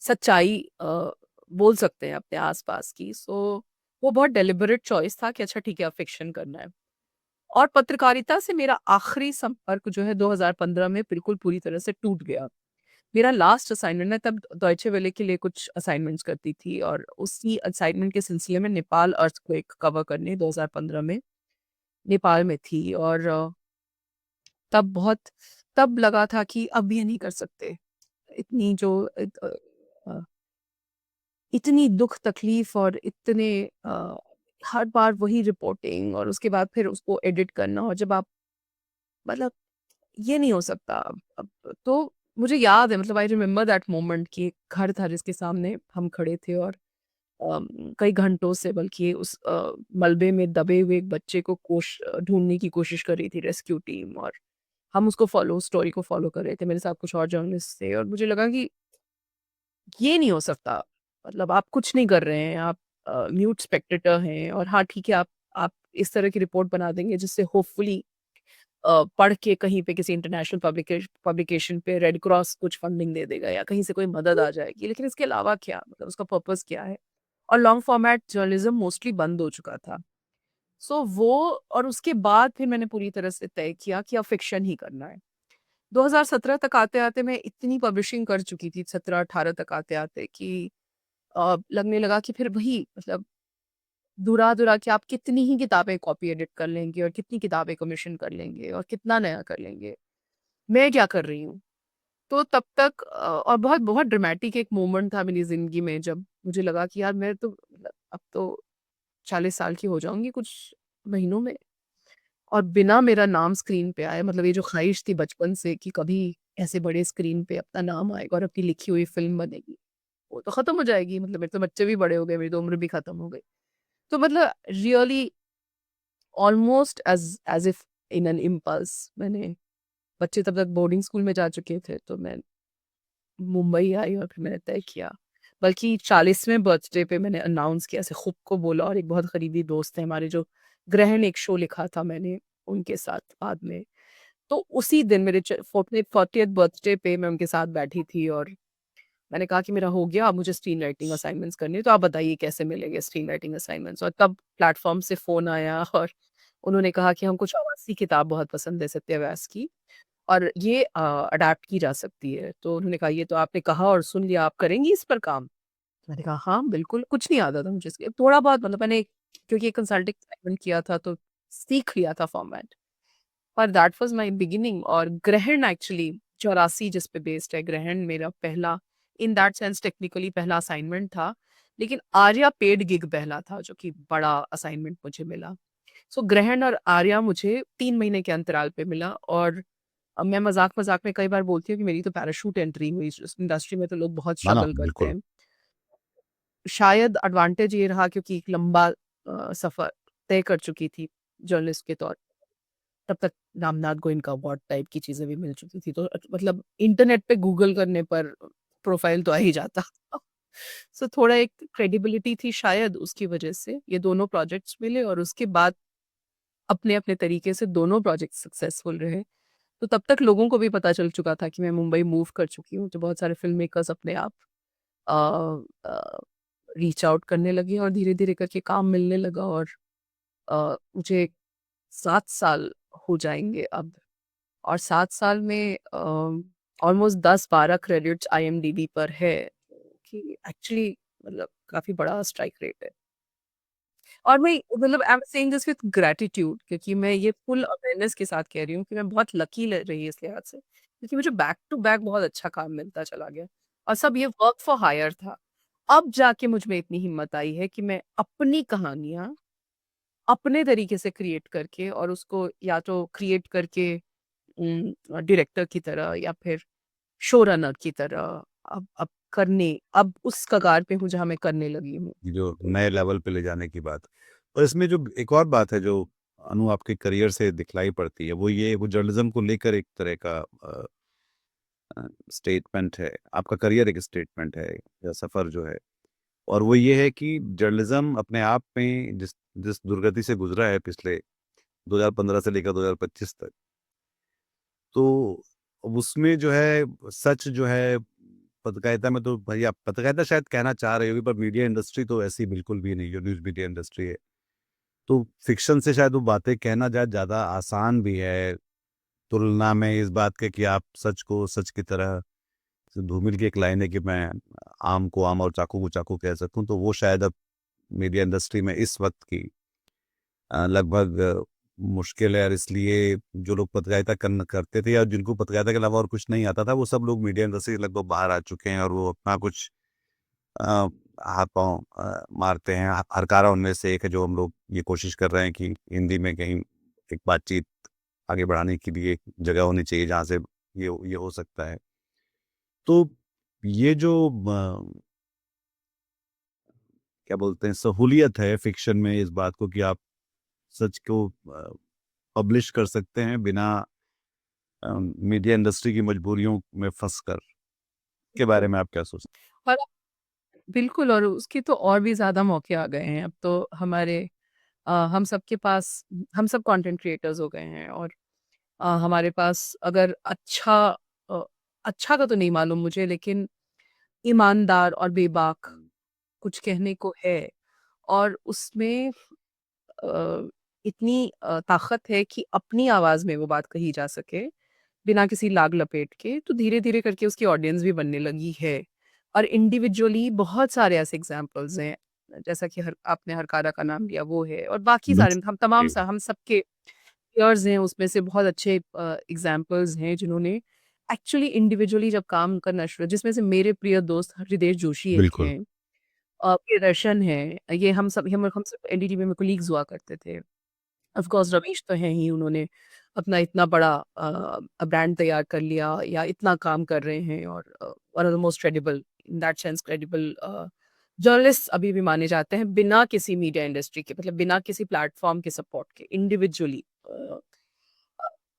सच्चाई बोल सकते हैं अपने आस-पास की। सो वो बहुत डेलिबरेट चॉइस था कि अच्छा ठीक है, अब फ़िक्शन करना है। और पत्रकारिता से मेरा आखिरी संपर्क जो है 2015 में बिल्कुल पूरी तरह से टूट गया। मेरा लास्ट असाइनमेंट, मैं तब डॉयचे वेले के लिए कुछ असाइनमेंट्स करती थी, और उसी असाइनमेंट के सिलसिले में नेपाल अर्थक्वेक कवर करने 2015 में नेपाल में थी, और तब बहुत तब लगा था कि अब ये नहीं कर सकते। इतनी जो अ इतनी दुःख तकलीफ़ और इतने हर बार वही रिपोर्टिंग, और उसके बाद फिर उसको एडिट करना, और जब आप मतलब ये नहीं हो सकता अब। तो मुझे याद है, मतलब आई रिमेंबर दैट मोमेंट कि एक घर था जिसके सामने हम खड़े थे, और कई घंटों से बल्कि उस मलबे में दबे हुए एक बच्चे को ढूँढने की कोशिश कर रही थी रेस्क्यू टीम, और हम उसको स्टोरी को फ़ॉलो कर रहे थे। मेरे साथ कुछ और जर्नलिस्ट थे, और मुझे लगा कि ये नहीं हो सकता। मतलब आप कुछ नहीं कर रहे हैं, आप म्यूट स्पेक्टेटर हैं, और हाँ, ठीक है, आप इस तरह की रिपोर्ट बना देंगे जिससे होपफुली पढ़ के कहीं पे किसी इंटरनेशनल पब्लिकेशन पे रेड क्रॉस कुछ फंडिंग दे देगा, या कहीं से कोई मदद आ जाएगी। लेकिन इसके अलावा क्या? मतलब उसका पर्पज़ क्या है? और लॉन्ग फॉर्मेट जर्नलिज़्म मोस्टली बंद हो चुका था। सो वो और उसके बाद फिर मैंने पूरी तरह से तय किया कि अब फ़िक्शन ही करना है। 2017 तक आते-आते मैं इतनी पब्लिशिंग कर चुकी थी, 17-18 तक आते-आते, कि लगने लगा कि फिर वही, मतलब दुरा-दुरा के आप कितनी ही किताबें कॉपी एडिट कर लेंगे, और कितनी किताबें कमीशन कर लेंगे, और कितना नया कर लेंगे। मैं क्या कर रही हूँ? तो तब तक और बहुत बहुत ड्रामेटिक एक मोमेंट था मेरी ज़िंदगी में, जब मुझे लगा कि यार मैं तो मतलब अब तो 40 साल की हो जाऊँगी कुछ महीनों में, और बिना मेरा नाम स्क्रीन पे आए, मतलब ये जो ख़्वाहिश थी बचपन से कि कभी ऐसे बड़े स्क्रीन पे अपना नाम आएगा और अपनी लिखी हुई फ़िल्म बनेगी, वो तो ख़त्म हो जाएगी। मतलब मेरे तो बच्चे भी बड़े हो गए, मेरी तो उम्र भी ख़त्म हो गई। तो मतलब really almost as if in an impulse, मैंने बच्चे तब तक बोर्डिंग स्कूल में जा चुके थे, तो मैं मुंबई आई और फिर मैंने तय किया। बल्कि 40वें बर्थडे पे मैंने अनाउंस किया, ऐसे खुद को बोला, और एक बहुत करीबी दोस्त है हमारे, जो ग्रहण एक शो लिखा था मैंने उनके साथ बाद में। तो उसी दिन मेरे 40th बर्थडे पे मैं उनके साथ बैठी थी, और मैंने कहा कि मेरा हो गया, अब मुझे स्क्रीन राइटिंग असाइनमेंट्स करनी है, तो आप बताइए कैसे मिलेंगे स्क्रीन राइटिंग असाइनमेंट्स? और तब प्लेटफ़ॉर्म से फ़ोन आया, और उन्होंने कहा कि हमको चौरासी किताब बहुत पसंद है सत्य व्यास की, और ये अडैप्ट की जा सकती है। तो उन्होंने कहा ये तो आपने कहा और सुन लिया, आप करेंगी इस पर काम? मैंने कहा हाँ, बिल्कुल। कुछ नहीं आता था मुझे इसके थोड़ा बहुत, मतलब मैंने क्योंकि एक कंसल्टिंग असाइनमेंट किया था तो सीख लिया था फॉर्मेट। पर दैट वाज़ माय बिगिनिंग, और ग्रहण एक्चुअली 84 जिस पे बेस्ड है ग्रहण, मेरा पहला इन दैट सेंस टेक्निकली पहला असाइनमेंट था, लेकिन आर्या पेड गिग पहला था जो कि बड़ा असाइनमेंट मुझे मिला। सो ग्रहण और आर्या मुझे 3 महीने के अंतराल पे मिला, और मैं मज़ाक-मज़ाक में कई बार बोलती हूँ कि मेरी तो पैराशूट एंट्री हुई इस इंडस्ट्री में, तो लोग बहुत ना, ना, स्ट्रगल करते बिल्कुल। हैं। शायद एडवांटेज ये रहा क्योंकि एक लंबा सफ़र तय कर चुकी थी जर्नलिस्ट के तौर, तब तक रामनाथ गोयनका अवार्ड टाइप की चीज़ें भी मिल चुकी थी, तो मतलब इंटरनेट पे गूगल करने पर प्रोफ़ाइल तो आ ही जाता। सो थोड़ा एक क्रेडिबिलिटी थी शायद, उसकी वजह से ये दोनों प्रोजेक्ट्स मिले, और उसके बाद अपने-अपने तरीके से दोनों प्रोजेक्ट सक्सेसफुल रहे। तो तब तक लोगों को भी पता चल चुका था कि मैं मुंबई मूव कर चुकी हूँ, तो बहुत सारे फ़िल्म मेकर्स अपने आप अ अ, रीच आउट करने लगे, और धीरे-धीरे करके काम मिलने लगा, और मुझे 7 साल हो जाएँगे अब, और 7 साल में ऑलमोस्ट 10-12 क्रेडिट्स आईएमडीबी पर है, कि एक्चुअली मतलब काफ़ी बड़ा स्ट्राइक रेट है। और मैं मतलब आई am saying this with gratitude, क्योंकि मैं ये फुल अवेयरनेस के साथ कह रही हूँ कि मैं बहुत लकी रही इस लिहाज से, क्योंकि मुझे बैक टू बैक बहुत अच्छा काम मिलता चला गया, और सब ये वर्क फॉर हायर था। अब जाके मुझ में इतनी हिम्मत आई है कि मैं अपनी कहानियाँ अपने तरीके से क्रिएट करके, और उसको या तो क्रिएट करके डायरेक्टर की तरह या फिर शो रनर की तरह अब करने, अब उस कगार पे हूँ जहाँ मैं करने लगी हूँ। कि जो तो नए लेवल पे ले जाने की बात। और इसमें जो एक और बात है जो अनु आपके करियर से दिखलाई पड़ती है, वो जर्नलिज़्म को लेकर एक तरह का स्टेटमेंट है। आपका करियर एक स्टेटमेंट है या सफ़र जो है, और वो ये है कि जर्नलिज़्म अपने आप में जिस जिस दुर्गति से गुज़रा है पिछले 2015 से लेकर 2025 तक, तो उसमें जो है सच जो है पत्रकारिता में, तो भई आप पत्रकारिता शायद कहना चाह रहे होंगे, पर मीडिया इंडस्ट्री तो ऐसी बिल्कुल भी नहीं है, जो न्यूज़ मीडिया इंडस्ट्री है। तो फ़िक्शन से शायद वो बातें कहना ज़्यादा आसान भी है, तुलना में इस बात के कि आप सच को सच की तरह, धूमिल की एक लाइन है कि मैं आम को आम और चाकू को चाकू कह सकूँ, तो वो शायद अब मीडिया इंडस्ट्री में इस वक़्त की लगभग मुश्किल है, और इसलिए जो लोग पत्रकारिता करते थे या जिनको पत्रकारिता के अलावा और कुछ नहीं आता था, वो सब लोग मीडिया इंडस्ट्री से लगभग बाहर आ चुके हैं, और वो अपना कुछ अ, हाथ-पाँव मारते हैं। हरकारा उनमें से एक है, जो हम लोग ये कोशिश कर रहे हैं कि हिंदी में कहीं एक बातचीत आगे बढ़ाने के लिए एक जगह होनी चाहिए, जहाँ से ये हो सकता है। तो ये जो क्या बोलते हैं, सहूलियत है फ़िक्शन में इस बात को कि आप सच को पब्लिश कर सकते हैं बिना मीडिया इंडस्ट्री की मजबूरियों में फँसकर। के बारे में आप क्या सोचते हैं? और बिल्कुल, और उसके तो और भी ज़्यादा मौके आ गए हैं अब तो हमारे, हम सबके पास, हम सब कंटेंट क्रिएटर्स हो गए हैं, और हमारे पास अगर अ, अच्छा का तो नहीं मालूम मुझे, लेकिन ईमानदार और बेबाक कुछ कहने को है, और उसमें इतनी ताकत है कि अपनी आवाज़ में वो बात कही जा सके, बिना किसी लाग लपेट के, तो धीरे-धीरे करके उसकी ऑडियंस भी बनने लगी है। और इंडिविजुअली बहुत सारे ऐसे एग्ज़ाम्पल्स हैं, जैसा कि आपने हरकारा का नाम लिया वो है, और बाकी सारे हम तमाम जी, हम सबके पीयर्स हैं, उसमें से बहुत अच्छे एग्ज़ाम्पल्स हैं जिन्होंने एक्चुअली इंडिविजुअली जब काम करना शुरू, जिसमें से मेरे प्रिय दोस्त हृदेश जोशी एक बिल्कुल। हैं, प्रियदर्शन हैं, ये हम सब एनडीटीवी में कोलीग्स हुआ करते थे। ऑफ कोर्स रवीश तो हैं ही, उन्होंने अपना इतना बड़ा ब्रांड तैयार कर लिया, या इतना काम कर रहे हैं, और one of the most credible, in that sense credible journalist अभी भी माने जाते हैं, बिना किसी मीडिया इंडस्ट्री के, मतलब बिना किसी प्लेटफ़ॉर्म के सपोर्ट के, इंडिविजुअली।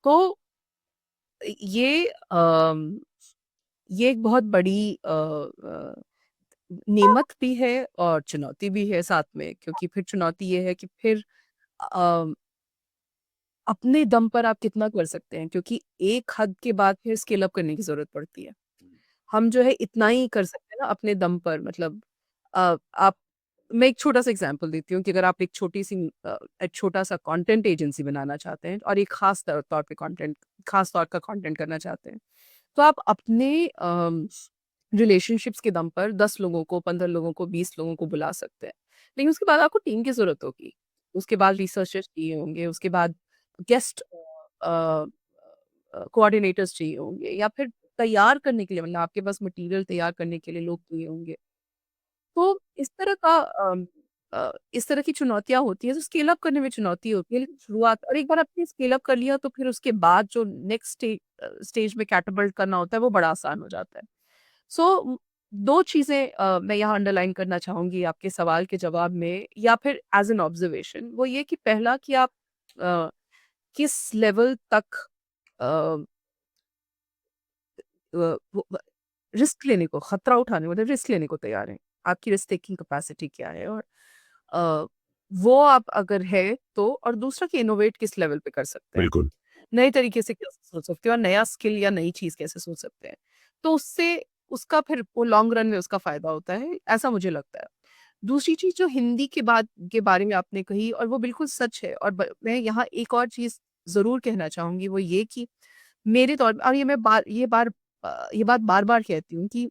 तो ये ये एक बहुत बड़ी नेमत भी है और चुनौती भी है साथ में, क्योंकि फिर चुनौती ये है कि फिर अ अपने दम पर आप कितना कर सकते हैं, क्योंकि एक हद के बाद फिर स्केल अप करने की ज़रूरत पड़ती है। हम जो है इतना ही कर सकते हैं ना अपने दम पर, मतलब आप, मैं एक छोटा-सा एग्ज़ाम्पल देती हूँ कि अगर आप एक छोटा-सा कंटेंट एजेंसी बनाना चाहते हैं, और एक ख़ास तौर पे ख़ास तौर का कंटेंट करना चाहते हैं, तो आप अपने रिलेशनशिप्स के दम पर 10 लोगों को, 15 लोगों को, 20 लोगों को बुला सकते हैं। लेकिन उसके बाद आपको टीम की ज़रूरत होगी। उसके बाद रिसर्चर्स चाहिए होंगे, उसके बाद गेस्ट कोऑर्डिनेटर्स चाहिए होंगे, या फिर तैयार करने के लिए, मतलब आपके पास मटेरियल तैयार करने के लिए लोग चाहिए होंगे। तो इस तरह की चुनौतियाँ होती हैं, तो स्केल अप करने में चुनौती होती है, लेकिन शुरुआत, और एक बार आपने स्केल अप कर लिया तो फिर उसके बाद जो नेक्स्ट स्टेज में कैटापल्ट करना होता है वो बड़ा आसान हो जाता है। सो 2 चीज़ें मैं यहाँ अंडरलाइन करना चाहूँगी आपके सवाल के जवाब में, या फिर एज़ एन ऑब्जर्वेशन, वो ये कि पहला कि आप अ, किस लेवल तक अ वो रिस्क लेने को, खतरा उठाने, मतलब रिस्क लेने को तैयार हैं। आपकी रिस्क टेकिंग कैपेसिटी क्या है, और अ, वो आप अगर है तो, और दूसरा कि इनोवेट किस लेवल पे कर सकते हैं। बिल्कुल। नए तरीके से कैसे सोच सकते हो, और नया स्किल या नई चीज़ कैसे सोच सकते हैं। तो उससे उसका फिर वो लॉन्ग रन में उसका फ़ायदा होता है, ऐसा मुझे लगता है। दूसरी चीज़ जो हिंदी के बारे में आपने कही, और वो बिल्कुल सच है, और मैं यहाँ एक और चीज़ ज़रूर कहना चाहूँगी, वो ये कि मेरे तौर पे, और ये बात बार-बार कहती हूँ कि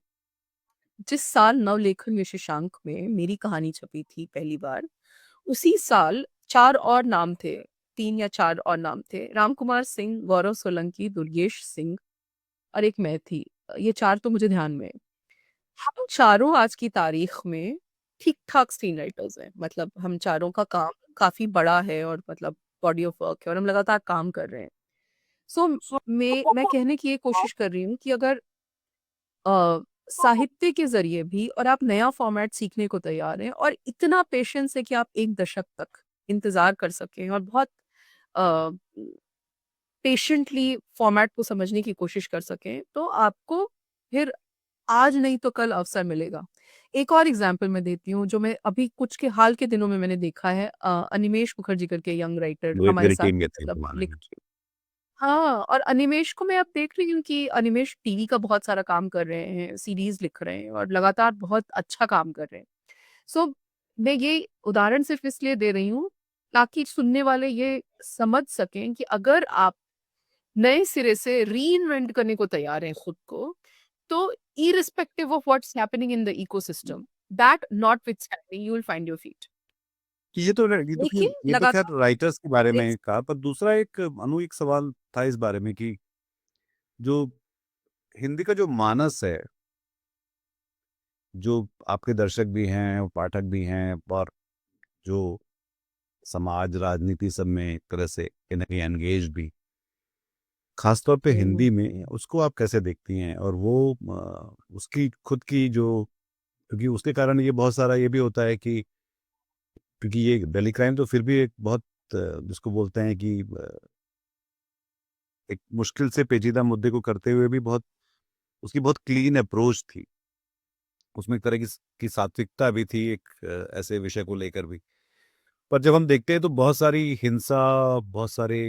जिस साल नवलेखन विशेषांक में मेरी कहानी छपी थी पहली बार, उसी साल 4 और नाम थे, 3 या 4 और नाम थे। रामकुमार सिंह, गौरव सोलंकी, दुर्गेश सिंह और एक मैं थी। ये 4 तो मुझे ध्यान में हैं। हम चारों आज की तारीख में ठीक-ठाक स्क्रीन राइटर्स हैं। मतलब हम चारों का काम काफ़ी बड़ा है, और मतलब बॉडी ऑफ वर्क है, और हम लगातार काम कर रहे हैं। सो मैं कहने की ये कोशिश कर रही हूँ कि अगर साहित्य के ज़रिए भी, और आप नया फॉर्मेट सीखने को तैयार हैं, और इतना पेशेंस है कि आप 1 दशक तक इंतज़ार कर सकें, और बहुत अ, पेशेंटली फॉर्मेट को समझने की कोशिश कर सकें, तो आपको फिर आज नहीं तो कल अवसर मिलेगा। एक और एग्ज़ाम्पल मैं देती हूँ, जो मैं अभी कुछ के हाल के दिनों में मैंने देखा है, अनिमेष मुखर्जी करके यंग राइटर वो एक हमारे मेरी साथ टीम के थे मतलब ज़माने लिख। में। हाँ, और अनिमेष को मैं अब देख रही हूँ कि अनिमेष टीवी का बहुत सारा काम कर रहे हैं, सीरीज़ लिख रहे हैं, और लगातार बहुत अच्छा काम कर रहे हैं। सो मैं ये उदाहरण सिर्फ़ इसलिए दे रही हूँ, ताकि सुनने वाले ये समझ सकें कि अगर आप नए सिरे से रीइन्वेंट करने को तैयार हैं खुद को, तो irrespective of what's happening in the ecosystem, that notwithstanding, you will find your feet. कि लेकिन ये तो ख़ैर लगातार राइटर्स के बारे एक में कहा, पर दूसरा एक सवाल था इस बारे में कि जो हिंदी का जो मानस है, जो आपके दर्शक भी हैं, पाठक भी हैं, और जो समाज, राजनीति सब में एक तरह से कहीं न कहीं एंगेज भी, ख़ास तौर पे हुँ, हिंदी में, उसको आप कैसे देखती हैं? और वो उसकी खुद की जो, क्योंकि उसके कारण ये बहुत सारा ये भी होता है कि, क्योंकि ये दिल्ली क्राइम तो फिर भी एक बहुत जिसको बोलते हैं कि एक मुश्किल से पेचीदा मुद्दे को करते हुए भी बहुत, उसकी बहुत क्लीन अप्रोच थी। उसमें एक तरह की सात्विकता भी थी, एक ऐसे विषय को लेकर भी। पर जब हम देखते हैं तो बहुत सारी हिंसा, बहुत सारे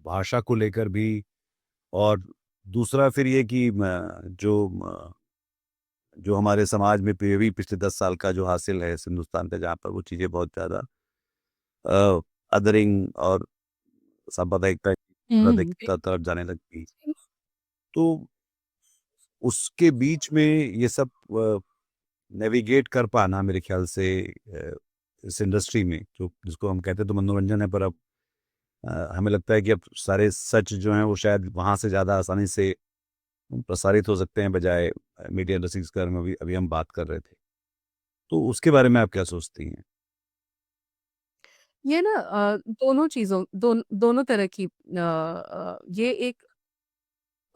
भाषा को लेकर भी, और दूसरा फिर ये कि जो हमारे समाज में भी पिछले 10 साल का जो हासिल है इस हिंदुस्तान का, जहाँ पर वो चीज़ें बहुत ज़्यादा अदरिंग और सांप्रदायिकता की हुँ, अधिकता तरफ जाने लगी। तो उसके बीच में ये सब नेविगेट कर पाना मेरे ख्याल से इस इंडस्ट्री में, जो जिसको हम कहते हैं तो मनोरंजन है, पर अब हमें लगता है कि अब सारे सच जो हैं वो शायद वहाँ से ज़्यादा आसानी से प्रसारित हो सकते हैं, बजाय मीडिया इंडस्ट्री जिसके बारे में अभी अभी हम बात कर रहे थे। तो उसके बारे में आप क्या सोचती हैं? ये ना दोनों चीज़ों दोनों तरह की ये एक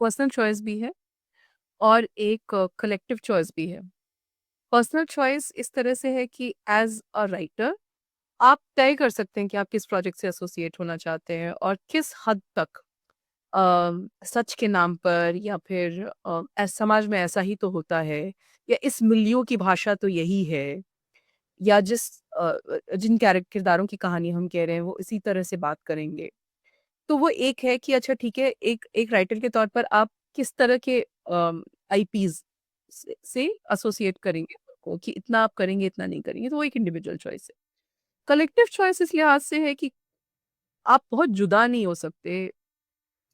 पर्सनल चॉइस भी है, और एक कलेक्टिव चॉइस भी है। पर्सनल चॉइस इस तरह से है कि एज़ अ राइटर आप तय कर सकते हैं कि आप किस प्रोजेक्ट से एसोसिएट होना चाहते हैं, और किस हद तक सच के नाम पर, या फिर समाज में ऐसा ही तो होता है, या इस मिलियू की भाषा तो यही है, या जिन किरदारों की कहानी हम कह रहे हैं वो इसी तरह से बात करेंगे। तो वो एक है कि अच्छा ठीक है, एक एक राइटर के तौर पर आप किस तरह के आईपीज़ से एसोसिएट करेंगे को, कि इतना आप करेंगे, इतना नहीं करेंगे, तो वो एक इंडिविजुअल चॉइस है। कलेक्टिव चॉइस इस लिहाज से है कि आप बहुत जुदा नहीं हो सकते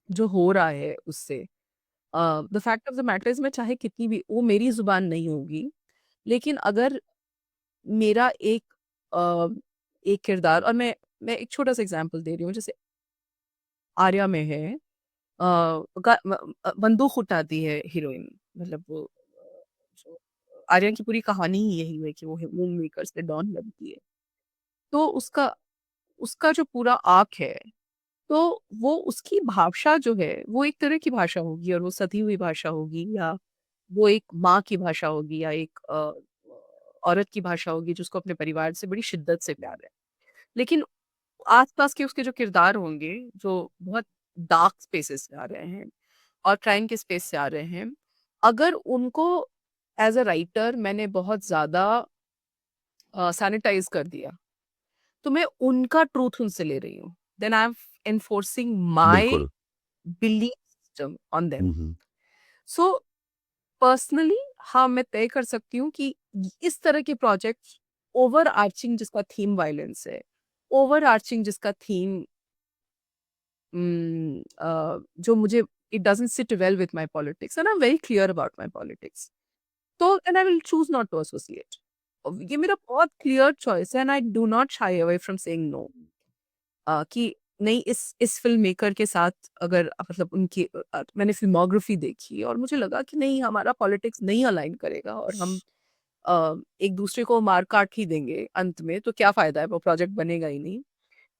जो हो रहा है उससे। The fact of the matter is, मैं चाहे कितनी भी वो मेरी ज़ुबान नहीं होगी, लेकिन अगर मेरा अ, एक किरदार, और मैं एक छोटा-सा एग्ज़ाम्पल दे रही हूँ, जैसे आर्या में है। बंदूक उठाती है हीरोइन, मतलब वो जो आर्या की पूरी कहानी ही यही है कि वो मून मेकर से डॉन बनती है। तो उसका उसका जो पूरा आर्क है, तो वो उसकी भाषा जो है वो एक तरह की भाषा होगी, और वो सधी हुई भाषा होगी, या वो एक माँ की भाषा होगी, या एक औरत की भाषा होगी जिसको अपने परिवार से बड़ी शिद्दत से प्यार है। लेकिन आस-पास के उसके जो किरदार होंगे, जो बहुत डार्क स्पेसेस से आ रहे हैं और क्राइम के स्पेस से आ रहे हैं, अगर उनको एज़ अ राइटर मैंने बहुत ज़्यादा सैनिटाइज़ कर दिया, तो मैं उनका ट्रूथ उनसे ले रही हूँ। Then I am enforcing my बिल्कुल। Belief system on them. Um, um. So personally हाँ, मैं तय कर सकती हूँ कि इस तरह के प्रोजेक्ट्स, ओवर आर्चिंग जिसका थीम वायलेंस है, ओवर आर्चिंग जिसका थीम जो मुझे it doesn't sit well with my politics and I am very clear about my politics, तो then I will choose not to associate. ये मेरा बहुत क्लियर चॉइस है and I do not shy away from saying no. कि नहीं, इस film maker के साथ अगर मतलब उनकी मैंने फ़िल्मोग्राफ़ी देखी और मुझे लगा कि नहीं, हमारा पॉलिटिक्स नहीं अलाइन करेगा और हम एक-दूसरे को मार-काट ही देंगे अंत में, तो क्या फ़ायदा है, वो प्रोजेक्ट बनेगा ही नहीं।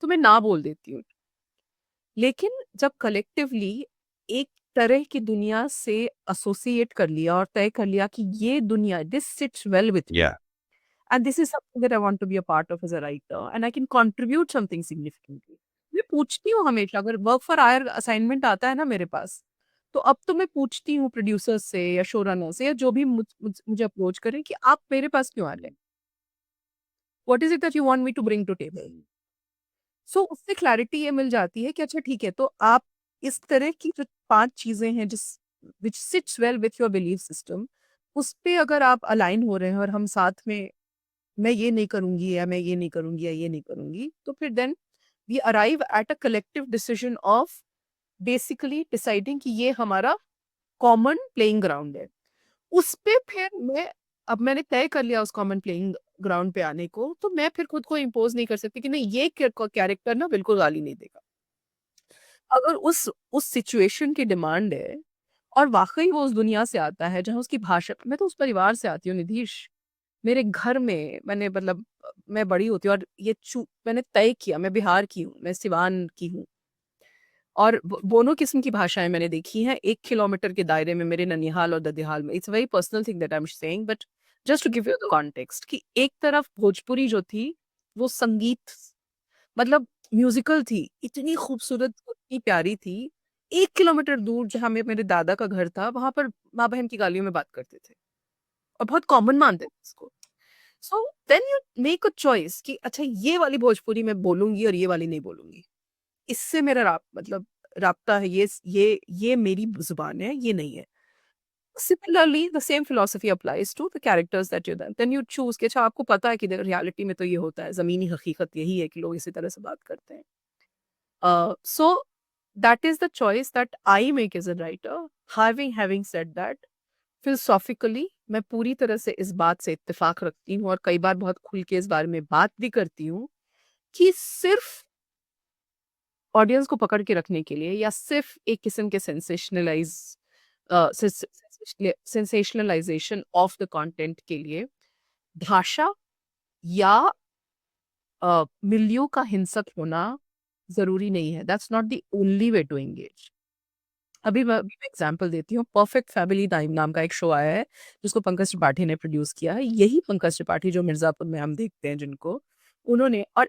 तो मैं ना बोल देती हूँ। लेकिन जब कलेक्टिवली एक तरह की दुनिया से एसोसिएट कर लिया और तय कर लिया कि ये दुनिया, this sits well with me, या and this is something that I want to be a part of as a writer and I can contribute something significantly. मैं पूछती हूँ हमेशा, अगर वर्क फॉर हायर असाइनमेंट आता है ना मेरे पास, तो अब तो मैं पूछती हूँ प्रोड्यूसर्स से या शो रनर से या जो भी मुझे अप्रोच करें कि आप मेरे पास क्यों आ रहे हैं? What is it that you want me to bring to table? So उससे क्लैरिटी ये मिल जाती है कि अच्छा ठीक है, तो आप इस तरह की जो 5 चीज़ें हैं जिस which sits well with your belief system, उस पे अगर आप अलाइन हो रहे हैं और हम साथ में, मैं ये नहीं करूँगी या मैं ये नहीं करूँगी या ये नहीं करूँगी, तो फिर then we arrive at a collective decision of basically deciding कि ये हमारा कॉमन प्लेइंग ग्राउंड है। उस पे फिर अब मैंने तय कर लिया उस कॉमन प्लेइंग ग्राउंड पे आने को, तो मैं फिर खुद को इम्पोज़ नहीं कर सकती कि नहीं, ये कैरेक्टर ना बिल्कुल गाली नहीं देगा। अगर उस सिचुएशन की डिमांड है और वाक़ई वो उस दुनिया से आता है जहाँ उसकी भाषा, मैं तो उस परिवार से आती हूँ निधीश। मेरे घर में मैंने मतलब मैं बड़ी होती हूँ और मैंने तय किया, मैं बिहार की हूँ, मैं सिवान की हूँ और दोनों किस्म की भाषाएँ मैंने देखी हैं 1 किलोमीटर के दायरे में मेरे ननिहाल और ददिहाल में। It's a very personal thing that I am saying, but just to give you the context कि एक तरफ भोजपुरी जो थी, वो संगीत, मतलब म्यूज़िकल थी, इतनी खूबसूरत, इतनी प्यारी थी। 1 किलोमीटर दूर जहाँ मेरे दादा का घर था, वहाँ पर माँ-बहन की गालियों में बात करते थे और बहुत कॉमन मानते थे इसको। So then you make a choice कि अच्छा, ये वाली भोजपुरी मैं बोलूँगी और ये वाली नहीं बोलूँगी। इससे मेरा मतलब राब्ता है, ये मेरी ज़ुबान है, ये नहीं है। Similarly the same philosophy applies to the characters that you then you choose कि अच्छा, आपको पता है कि रियलिटी में तो ये होता है, ज़मीनी हकीकत यही है कि लोग इसी तरह से बात करते हैं। So that is the choice that I make as a writer. Having said that, philosophically मैं पूरी तरह से इस बात से इत्तेफ़ाक रखती हूँ और कई बार बहुत खुल के इस बारे में बात भी करती हूँ कि सिर्फ़ ऑडियंस को पकड़ के रखने के लिए या सिर्फ़ एक किस्म के सेंसेशनलाइज़ेशन ऑफ द कंटेंट के लिए भाषा या मिलियू का हिंसक होना ज़रूरी नहीं है। That's not the only way to engage. अभी मैं एग्ज़ाम्पल देती हूँ, परफेक्ट फैमिली टाइम नाम का एक शो आया है, जिसको पंकज त्रिपाठी ने प्रोड्यूस किया है। यही पंकज त्रिपाठी जो मिर्ज़ापुर में हम देखते हैं जिनको, उन्होंने, और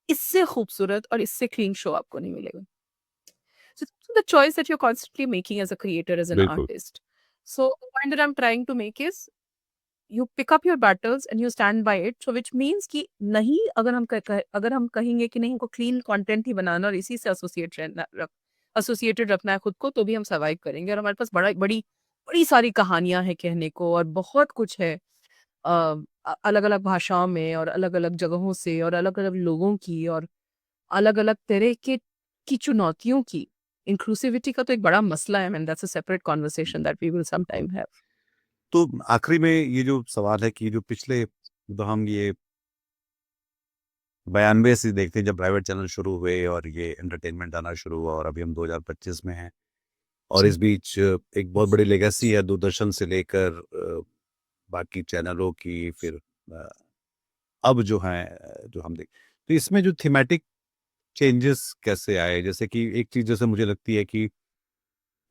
इससे खूबसूरत और इससे क्लीन शो आपको नहीं मिलेगा। So the choice that you're constantly making as a creator, as an बिल्कुल। artist. So the point that I'm trying to make is you pick up your battles and you stand by it. So which means कि नहीं, अगर हम कहेंगे कि नहीं, हमको clean content ही बनाना और इसी से एसोसिएटेड रखना है खुद को, तो भी हम सर्वाइव करेंगे और हमारे पास बड़ी सारी कहानियाँ हैं कहने को और बहुत कुछ है अलग-अलग भाषाओं में और अलग-अलग जगहों से और अलग-अलग लोगों की और अलग-अलग तरह की चुनौतियों की। इंक्लूसिविटी का तो एक बड़ा मसला है, and that's a separate conversation that we will some time have. तो आखिरी में ये जो सवाल है कि जो पिछले, तो हम ये 92 से देखते हैं जब प्राइवेट चैनल शुरू हुए और ये एंटरटेनमेंट आना शुरू हुआ, और अभी हम 2025 में हैं। और इस जी। बीच एक बहुत बड़ी लेगेसी है दूरदर्शन से लेकर बाकी चैनलों की, फिर अ, अब जो है जो हम देख, तो इसमें जो थीमेटिक चेंजेस कैसे आए? जैसे कि एक चीज जैसे मुझे लगती है कि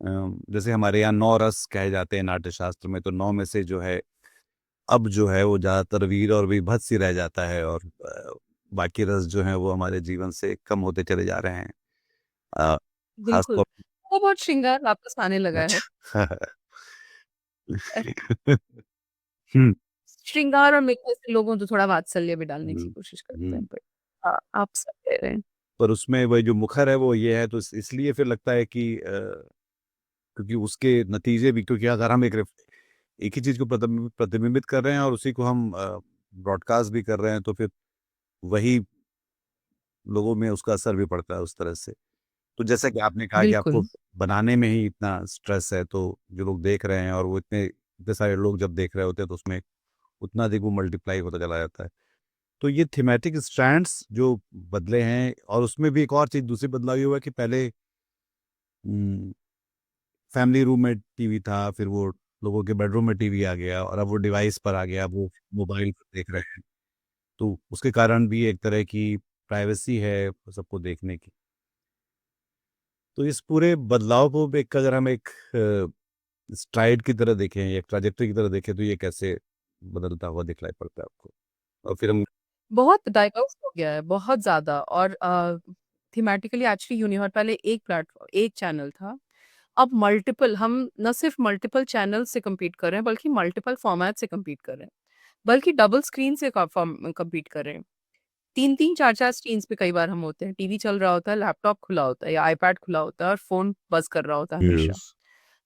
जैसे हमारे यहाँ 9 रस कहे जाते हैं नाट्य शास्त्र में, तो 9 में से जो है अब जो है वो ज्यादातर वीर और वीरभद्र ही रह जाता है, और बाकी रस जो है वो हमारे जीवन से कम होते चले जा रहे हैं। अ, खास बिल्कुल, तौर थोड़ा बहुत श्रृंगार वापस आने लगा है। अच्छा। हम्म, श्रृंगार और मेकअप से लोगों तो थोड़ा वात्सल्य भी डालने की हम्म, कोशिश करते हैं, हम्म। बट आप सब कह रहे हैं। पर उसमें वही जो मुखर है वो ये है, तो इसलिए फिर लगता है कि क्योंकि उसके नतीजे भी, क्योंकि अगर हम एक ही चीज को प्रतिबिंबित कर रहे हैं और उसी को हम ब्रॉडकास्ट भी कर रहे हैं, तो फिर वही लोगों में उसका असर भी पड़ता है उस तरह से। तो जैसा कि आपने कहा कि आपको बिल्कुल, बनाने में ही इतना स्ट्रेस है, तो जो लोग देख रहे हैं और वो इतने इतने सारे लोग जब देख रहे होते हैं, तो उसमें उतना अधिक वो मल्टीप्लाई होता चला जाता है। तो ये थीमेटिक स्ट्रैंड्स जो बदले हैं, और उसमें भी एक और चीज दूसरी बदलाव ये हुआ कि पहले फैमिली रूम में टीवी था, फिर वो लोगों के बेडरूम में टीवी आ गया, और अब वो डिवाइस पर आ गया, वो मोबाइल पर देख रहे हैं। तो उसके कारण भी एक तरह की प्राइवेसी है सबको देखने की। तो इस पूरे बदलाव को एक, अगर हम एक स्ट्राइड की तरह देखें, एक ट्राजेक्टरी की तरह देखें, तो ये कैसे बदलता हुआ दिखलाई पड़ता है आपको? और फिर हम बहुत डाइवर्स हो गया है, बहुत ज़्यादा। और थीमेटिकली एक्चुअली यूनिवर्स पहले एक प्लेटफ़ॉर्म, एक चैनल था। अब मल्टीपल, हम ना सिर्फ मल्टीपल चैनल से कम्पीट कर रहे हैं, बल्कि मल्टीपल फॉर्मेट से कम्पीट कर रहे हैं। बल्कि डबल स्क्रीन से कम्पीट कर रहे हैं। 3-3 4-4 स्क्रीन्स पे कई बार हम होते हैं। टीवी चल रहा होता है, लैपटॉप खुला होता है या आईपैड खुला होता है और फ़ोन बज़ कर रहा होता है हमेशा। यस।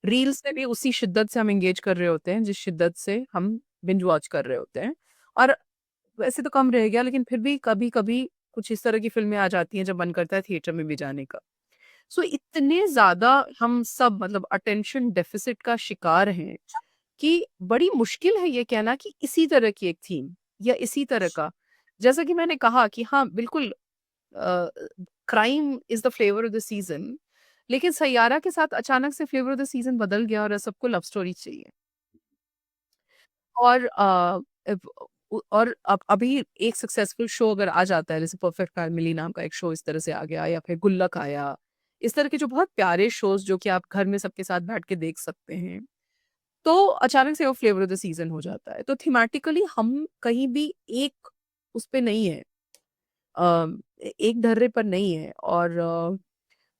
रील्स में भी उसी शिद्दत से हम एंगेज कर रहे होते हैं, जिस शिद्दत से हम बिंज वॉच कर रहे होते हैं। और वैसे तो कम रह गया, लेकिन फिर भी कभी-कभी कुछ इस तरह की फ़िल्में आ जाती हैं जब मन करता है थिएटर में भी जाने का। सो इतने ज़्यादा हम सब मतलब अटेंशन डेफ़िसिट का शिकार हैं कि बड़ी मुश्किल है ये कहना कि इसी तरह की एक थीम या इसी तरह का, जैसा कि मैंने कहा कि हाँ, बिल्कुल uh, crime is the flavour of the season, लेकिन सैयारा के साथ अचानक से फ्लेवर ऑफ द सीज़न बदल गया और सबको लव स्टोरी चाहिए। और और अब अभी एक सक्सेसफुल शो अगर आ जाता है, जैसे परफेक्ट फैमिली नाम का एक शो इस तरह से आ गया, या फिर गुल्लक आया, इस तरह के जो बहुत प्यारे शोज़ जो कि आप घर में सबके साथ बैठ के देख सकते हैं, तो अचानक से वो फ्लेवर ऑफ द सीज़न हो जाता है। तो थीमेटिकली हम कहीं भी एक उस पे नहीं है, अ, एक ढर्रे पर नहीं है। और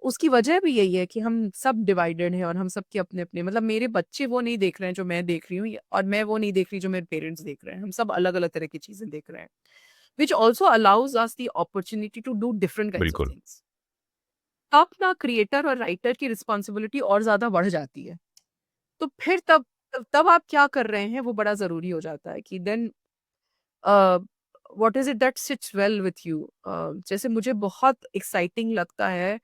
उसकी वजह भी यही है कि हम सब डिवाइडेड हैं और हम सबके अपने-अपने, मतलब मेरे बच्चे वो नहीं देख रहे हैं जो मैं देख रही हूँ, और मैं वो नहीं देख रही जो मेरे पेरेंट्स देख रहे हैं। हम सब अलग-अलग तरह की चीज़ें देख रहे हैं, which also allows us the opportunity to do different kinds of बिल्कुल। थिंग्स। तब ना क्रिएटर और राइटर की रिस्पॉन्सिबिलिटी और ज़्यादा बढ़ जाती है। तो फिर तब आप क्या कर रहे हैं वो बड़ा ज़रूरी हो जाता है कि then uh, what is it that sits well with you. जैसे मुझे बहुत एक्साइटिंग लगता है,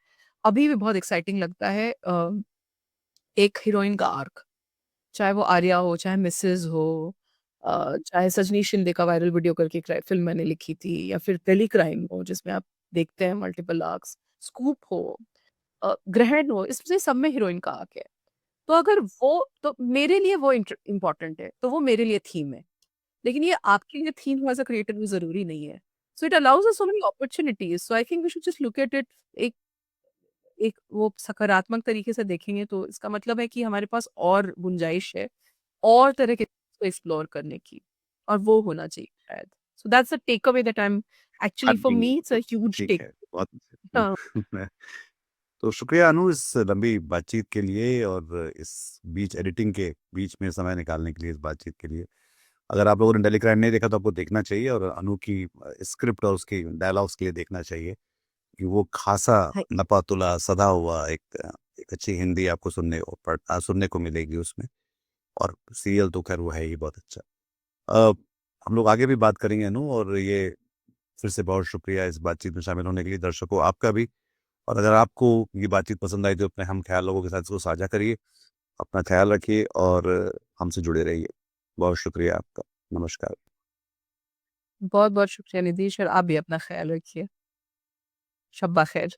अभी भी बहुत एक्साइटिंग लगता है एक हीरोइन का आर्क, चाहे वो आर्या हो, चाहे मिसेज़ हो, चाहे सजनी शिंदे का वायरल वीडियो करके फ़िल्म मैंने लिखी थी, या फिर टेली क्राइम हो जिसमें आप देखते हैं मल्टीपल आर्क्स, स्कूप हो, ग्रहण हो, इसमें सब में हीरोइन का आर्क है। तो अगर वो, तो मेरे लिए वो इम्पोर्टेंट है, तो वो मेरे लिए थीम है। लेकिन ये आपके लिए थीम हो एज़ अ क्रिएटर वो ज़रूरी नहीं है। So it allows us so many opportunities, so I think we should just look at it एक एक वो सकारात्मक तरीके से देखेंगे तो इसका मतलब है कि हमारे पास और गुंजाइश है, और तरह के को एक्सप्लोर करने की, और वो होना चाहिए शायद। So that's the takeaway that I am हाँ एक्चुअली फॉर जी, मी इट्स अ ह्यूज ठीक टेक। है। बहुत हाँ, मैं तो शुक्रिया अनु इस लंबी बातचीत के लिए, और इस बीच एडिटिंग के बीच में समय निकालने के लिए, इस बातचीत के लिए। अगर आप लोगों ने डेली क्राइम नहीं देखा तो आपको देखना चाहिए, और अनु की स्क्रिप्ट और उसकी डायलॉग्स के लिए देखना चाहिए, कि वो खासा है नपातुला सधा हुआ एक अच्छी हिंदी आपको सुनने को मिलेगी उसमें। और सीरियल तो खैर वो है ही बहुत अच्छा। अ, हम लोग आगे भी बात करेंगे अनु, और ये फिर से बहुत शुक्रिया इस बातचीत में शामिल होने के लिए, दर्शकों आपका भी। और अगर आपको ये बातचीत पसंद आई तो अपने हम ख्याल लोगों के साथ इसको साझा करिए। अपना ख्याल रखिए और हमसे जुड़े रहिए। बहुत शुक्रिया आपका। नमस्कार। बहुत-बहुत शुक्रिया निधीश और आप भी अपना ख़्याल रखिए। शब्बा ख़ैर।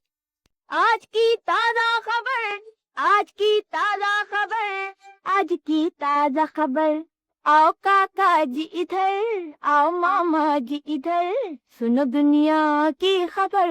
आज की ताज़ा खबर, आज की ताज़ा खबर, आज की ताज़ा खबर। आओ काका जी इधर, आओ मामा जी इधर, सुनो दुनिया की खबर।